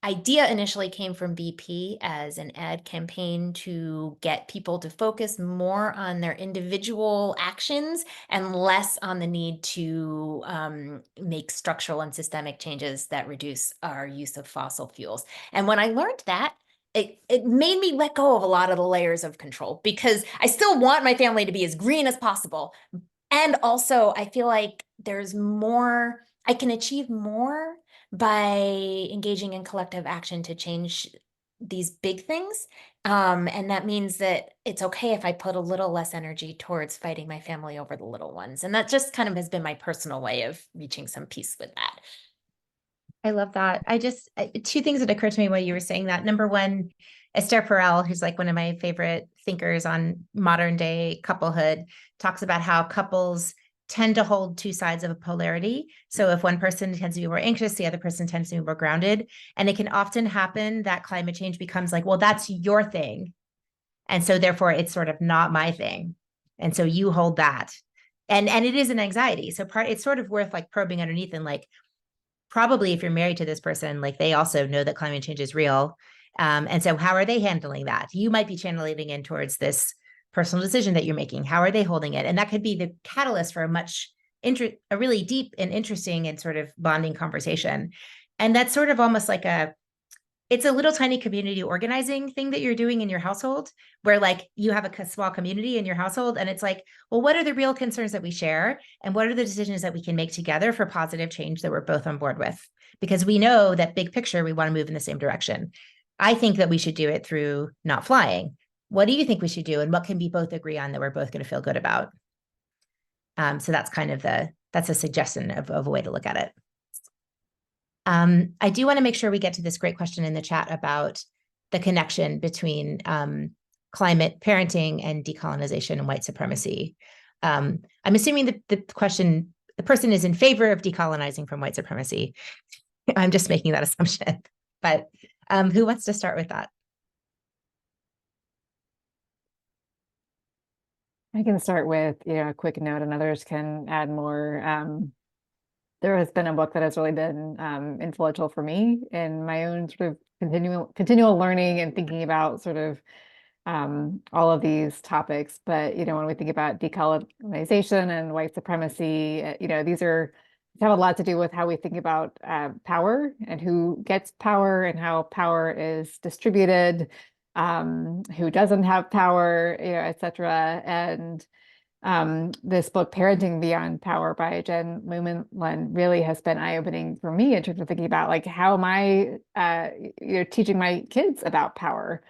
idea initially came from BP as an ad campaign to get people to focus more on their individual actions and less on the need to make structural and systemic changes that reduce our use of fossil fuels. And when I learned that, it made me let go of a lot of the layers of control, because I still want my family to be as green as possible. And also I feel like there's more, I can achieve more by engaging in collective action to change these big things. And that means that it's okay if I put a little less energy towards fighting my family over the little ones. And that just kind of has been my personal way of reaching some peace with that. I love that. 2 things that occurred to me while you were saying that. Number one, Esther Perel, who's like one of my favorite thinkers on modern day couplehood, talks about how couples tend to hold 2 sides of a polarity. So if one person tends to be more anxious, the other person tends to be more grounded. And it can often happen that climate change becomes like, well, that's your thing. And so therefore it's sort of not my thing. And so you hold that. And it is an anxiety. So it's sort of worth like probing underneath, and like, probably if you're married to this person, like they also know that climate change is real. And so how are they handling that? You might be channeling in towards this personal decision that you're making. How are they holding it? And that could be the catalyst for a really deep and interesting and sort of bonding conversation. And that's sort of almost like it's a little tiny community organizing thing that you're doing in your household, where like you have a small community in your household, and it's like, well, what are the real concerns that we share? And what are the decisions that we can make together for positive change that we're both on board with? Because we know that big picture, we want to move in the same direction. I think that we should do it through not flying. what do you think we should do? And what can we both agree on that we're both going to feel good about? So that's kind of that's a suggestion of a way to look at it. I do want to make sure we get to this great question in the chat about the connection between climate parenting and decolonization and white supremacy. I'm assuming that the person is in favor of decolonizing from white supremacy. I'm just making that assumption, but who wants to start with that? I can start with, a quick note, and others can add more. There has been a book that has really been influential for me in my own sort of continual learning and thinking about sort of all of these topics. But, when we think about decolonization and white supremacy, these have a lot to do with how we think about power and who gets power and how power is distributed, who doesn't have power, et cetera. And this book, Parenting Beyond Power by Jen really has been eye-opening for me in terms of thinking about like how am I teaching my kids about power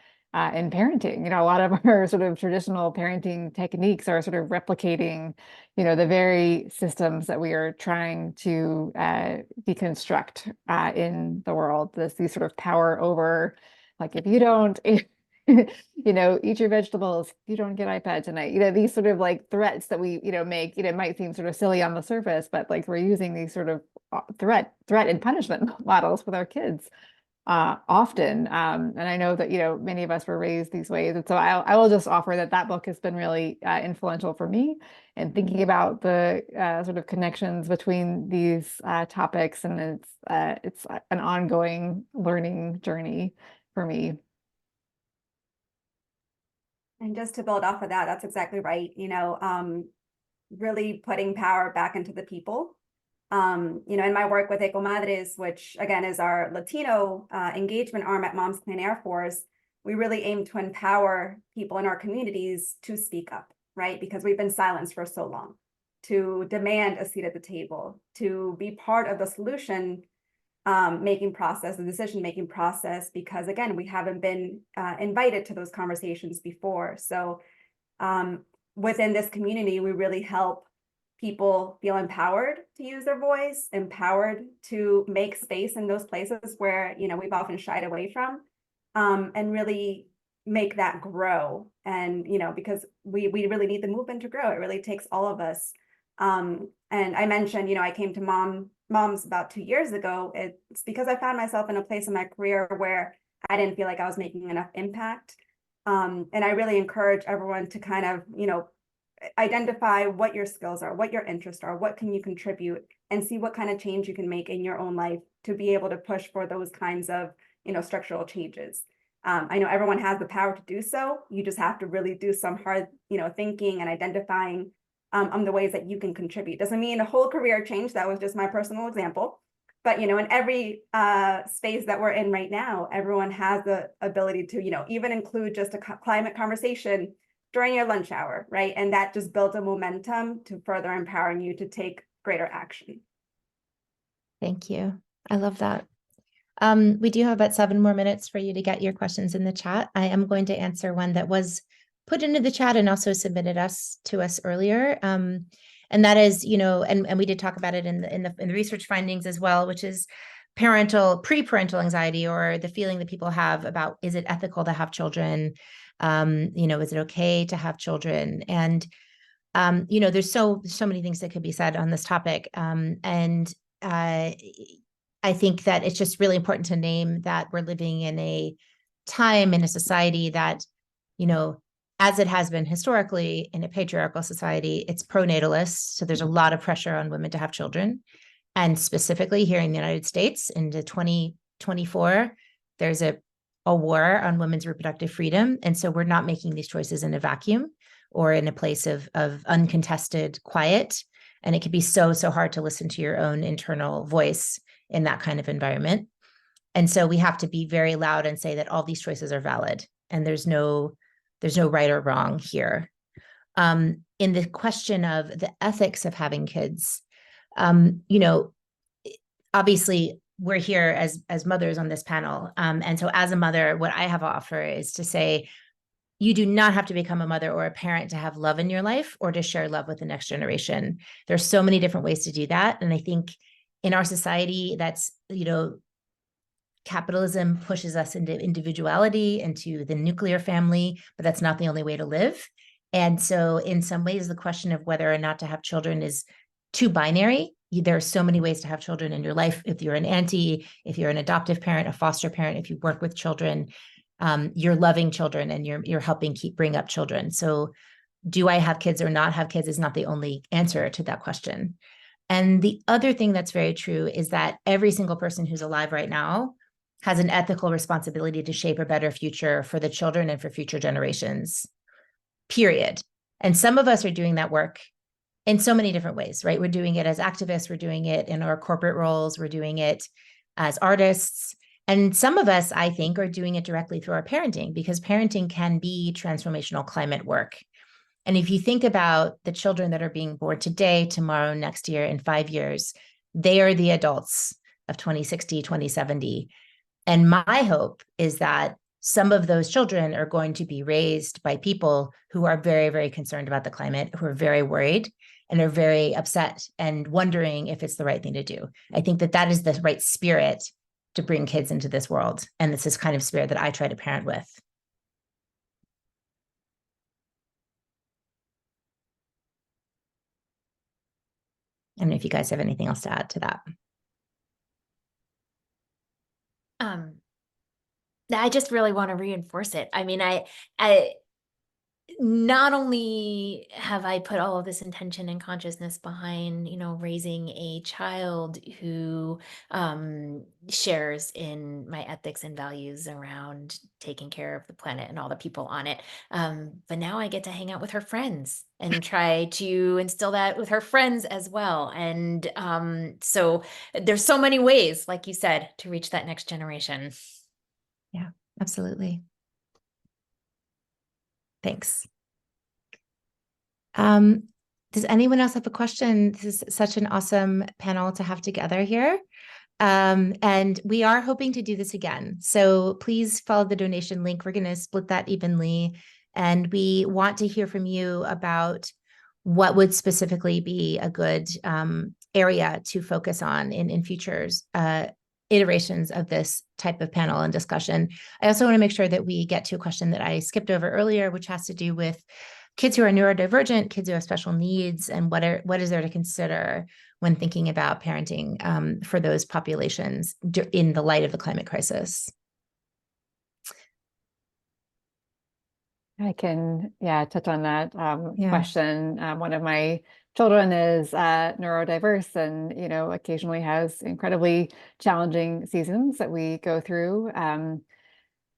in parenting. A lot of our sort of traditional parenting techniques are sort of replicating the very systems that we are trying to deconstruct in the world. These sort of power over, like, if you don't eat your vegetables, you don't get iPad tonight. These sort of like threats that we, make, might seem sort of silly on the surface, but like we're using these sort of threat and punishment models with our kids often. And I know that, many of us were raised these ways. And so I will just offer that book has been really influential for me in thinking about the sort of connections between these topics. And it's an ongoing learning journey for me. And just to build off of that, that's exactly right. Really putting power back into the people. In my work with EcoMadres, which again is our Latino engagement arm at Moms Clean Air Force, we really aim to empower people in our communities to speak up, right? Because we've been silenced for so long, to demand a seat at the table, to be part of the solution making process, the decision-making process, because again, we haven't been invited to those conversations before. So within this community, we really help people feel empowered to use their voice, empowered to make space in those places where, we've often shied away from, and really make that grow. And, because we really need the movement to grow. It really takes all of us. And I mentioned, I came to Moms about 2 years ago. It's because I found myself in a place in my career where I didn't feel like I was making enough impact. And I really encourage everyone to kind of, identify what your skills are, what your interests are, what can you contribute, and see what kind of change you can make in your own life to be able to push for those kinds of, structural changes. I know everyone has the power to do so. You just have to really do some hard, thinking and identifying the ways that you can contribute. Doesn't mean a whole career change. That was just my personal example. But, in every space that we're in right now, everyone has the ability to, even include just a climate conversation during your lunch hour, right? And that just builds a momentum to further empowering you to take greater action. Thank you. I love that. We do have about 7 more minutes for you to get your questions in the chat. I am going to answer one that was put into the chat and also submitted to us earlier. And that is, and we did talk about it in the research findings as well, which is pre-parental anxiety, or the feeling that people have about, is it ethical to have children? Is it okay to have children? And, there's so many things that could be said on this topic. And I think that it's just really important to name that we're living in a time in a society that, as it has been historically in a patriarchal society, it's pro-natalist. So there's a lot of pressure on women to have children. And specifically here in the United States into 2024, there's a war on women's reproductive freedom. And so we're not making these choices in a vacuum or in a place of uncontested quiet. And it can be so hard to listen to your own internal voice in that kind of environment. And so we have to be very loud and say that all these choices are valid and there's no right or wrong here. In the question of the ethics of having kids, obviously we're here as mothers on this panel. And so as a mother, what I have to offer is to say, you do not have to become a mother or a parent to have love in your life or to share love with the next generation. There's so many different ways to do that. And I think in our society, that's, capitalism pushes us into individuality, into the nuclear family, but that's not the only way to live. And so in some ways, the question of whether or not to have children is too binary. There are so many ways to have children in your life. If you're an auntie, if you're an adoptive parent, a foster parent, if you work with children, you're loving children and you're helping bring up children. So do I have kids or not have kids is not the only answer to that question. And the other thing that's very true is that every single person who's alive right now has an ethical responsibility to shape a better future for the children and for future generations, period. And some of us are doing that work in so many different ways, right? We're doing it as activists, we're doing it in our corporate roles, we're doing it as artists. And some of us, I think, are doing it directly through our parenting, because parenting can be transformational climate work. And if you think about the children that are being born today, tomorrow, next year, in 5 years, they are the adults of 2060, 2070. And my hope is that some of those children are going to be raised by people who are very, very concerned about the climate, who are very worried and are very upset and wondering if it's the right thing to do. I think that that is the right spirit to bring kids into this world. And it's this kind of spirit that I try to parent with. I don't know if you guys have anything else to add to that. I just really want to reinforce it. I mean, I not only have I put all of this intention and consciousness behind, raising a child who shares in my ethics and values around taking care of the planet and all the people on it, but now I get to hang out with her friends and try to instill that with her friends as well. And so there's so many ways, like you said, to reach that next generation. Yeah, absolutely. Thanks. Does anyone else have a question? This is such an awesome panel to have together here. And we are hoping to do this again. So please follow the donation link. We're going to split that evenly. And we want to hear from you about what would specifically be a good area to focus on in futures iterations of this type of panel and discussion. I also want to make sure that we get to a question that I skipped over earlier, which has to do with kids who are neurodivergent, kids who have special needs, and what is there to consider when thinking about parenting for those populations in the light of the climate crisis. I can, touch on that question. One of my children is neurodiverse and, occasionally has incredibly challenging seasons that we go through.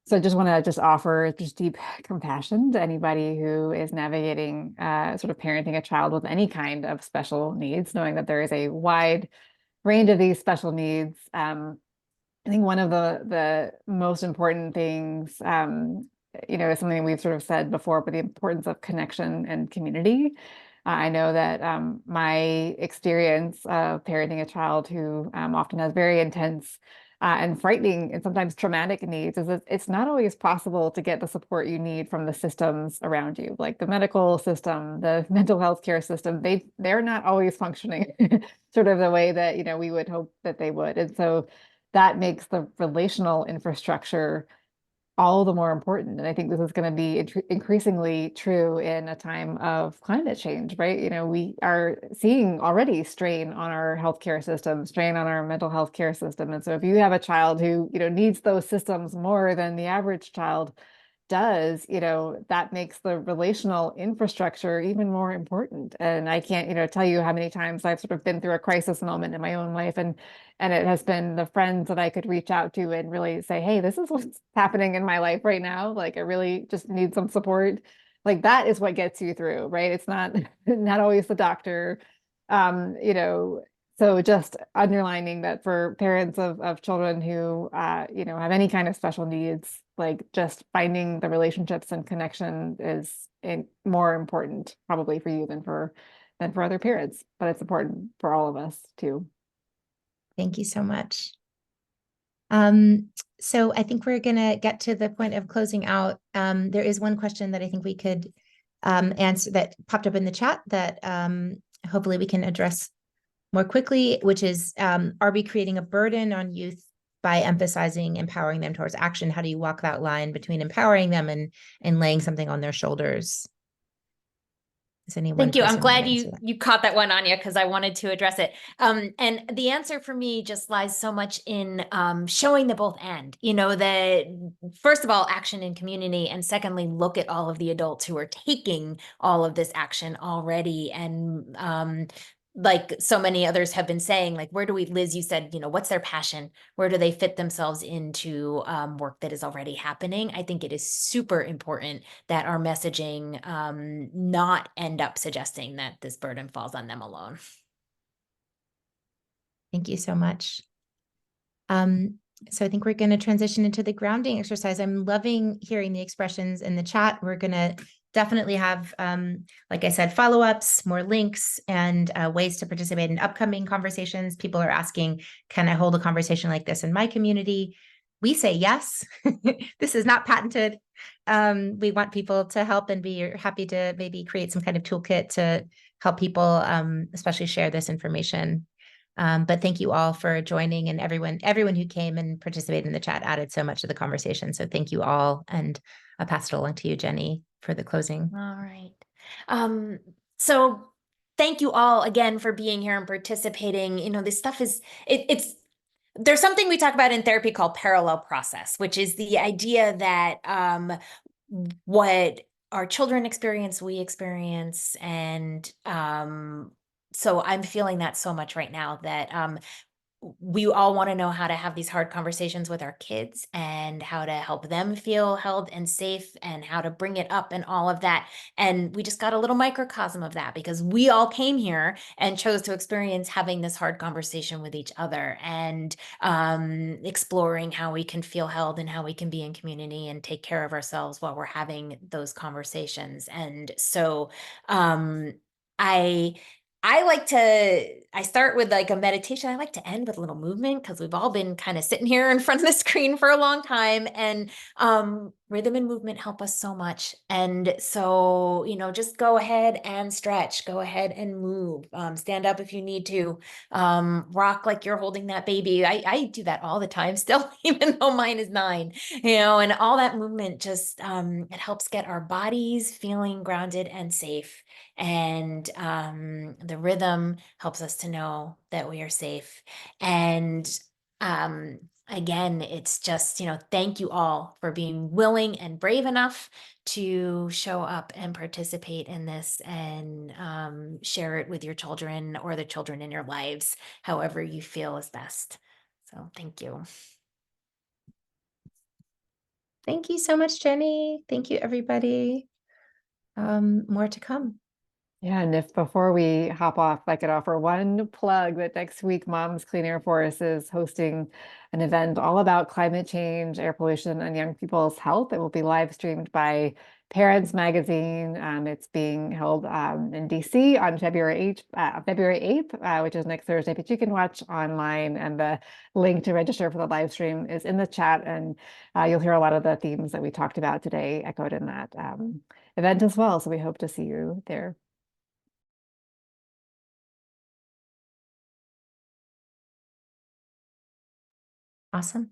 So I just want to offer deep compassion to anybody who is navigating sort of parenting a child with any kind of special needs, knowing that there is a wide range of these special needs. I think one of the most important things, is something we've sort of said before, but the importance of connection and community. I know that my experience of parenting a child who often has very intense and frightening and sometimes traumatic needs is that it's not always possible to get the support you need from the systems around you, like the medical system, the mental health care system. They're not always functioning sort of the way that, we would hope that they would. And so that makes the relational infrastructure all the more important. And I think this is going to be increasingly true in a time of climate change, right? We are seeing already strain on our healthcare system, strain on our mental health care system. And so if you have a child who, needs those systems more than the average child does, that makes the relational infrastructure even more important. And I can't, tell you how many times I've sort of been through a crisis moment in my own life, and it has been the friends that I could reach out to and really say, hey, this is what's happening in my life right now. Like, I really just need some support. Like, that is what gets you through, right? It's not always the doctor. So just underlining that for parents of children who, have any kind of special needs, like just finding the relationships and connection is more important probably for you than for other parents, but it's important for all of us too. Thank you so much. So I think we're gonna get to the point of closing out. There is one question that I think we could answer that popped up in the chat that hopefully we can address more quickly, which is, are we creating a burden on youth by emphasizing empowering them towards action? How do you walk that line between empowering them and laying something on their shoulders? Is anyone? Thank you. I'm glad you caught that one, Anya, because I wanted to address it. And the answer for me just lies so much in showing the both end, you know, that first of all, action in community, and secondly, look at all of the adults who are taking all of this action already. And like so many others have been saying, like, where do we, Liz, you said, you know, what's their passion? Where do they fit themselves into work that is already happening? I think it is super important that our messaging not end up suggesting that this burden falls on them alone. Thank you so much. So I think we're going to transition into the grounding exercise. I'm loving hearing the expressions in the chat. We're going to definitely have, like I said, follow-ups, more links, and ways to participate in upcoming conversations. People are asking, can I hold a conversation like this in my community? We say yes. This is not patented. We want people to help and be happy to maybe create some kind of toolkit to help people, especially share this information. But thank you all for joining, and everyone who came and participated in the chat added so much to the conversation. So thank you all. And I'll pass it along to you, Jenni, for the closing. All right. So thank you all again for being here and participating. You know, this stuff is, there's something we talk about in therapy called parallel process, which is the idea that what our children experience, we experience. And so I'm feeling that so much right now that we all want to know how to have these hard conversations with our kids and how to help them feel held and safe and how to bring it up and all of that. And we just got a little microcosm of that because we all came here and chose to experience having this hard conversation with each other and exploring how we can feel held and how we can be in community and take care of ourselves while we're having those conversations. And so I start with like a meditation. I like to end with a little movement because we've all been kind of sitting here in front of the screen for a long time, and rhythm and movement help us so much. And so, you know, just go ahead and stretch, go ahead and move, stand up if you need to, rock like you're holding that baby. I do that all the time still, even though mine is 9, you know, and all that movement just, it helps get our bodies feeling grounded and safe. And the rhythm helps us to know that we are safe. And again, it's just, you know, thank you all for being willing and brave enough to show up and participate in this and share it with your children or the children in your lives, however you feel is best. So thank you. Thank you so much, Jenni. Thank you, everybody. More to come. Yeah, and if before we hop off, I could offer one plug that next week, Mom's Clean Air Force is hosting an event all about climate change, air pollution, and young people's health. It will be live streamed by Parents Magazine. It's being held in DC on February 8th, which is next Thursday, but you can watch online, and the link to register for the live stream is in the chat, and you'll hear a lot of the themes that we talked about today echoed in that event as well. So we hope to see you there. Awesome.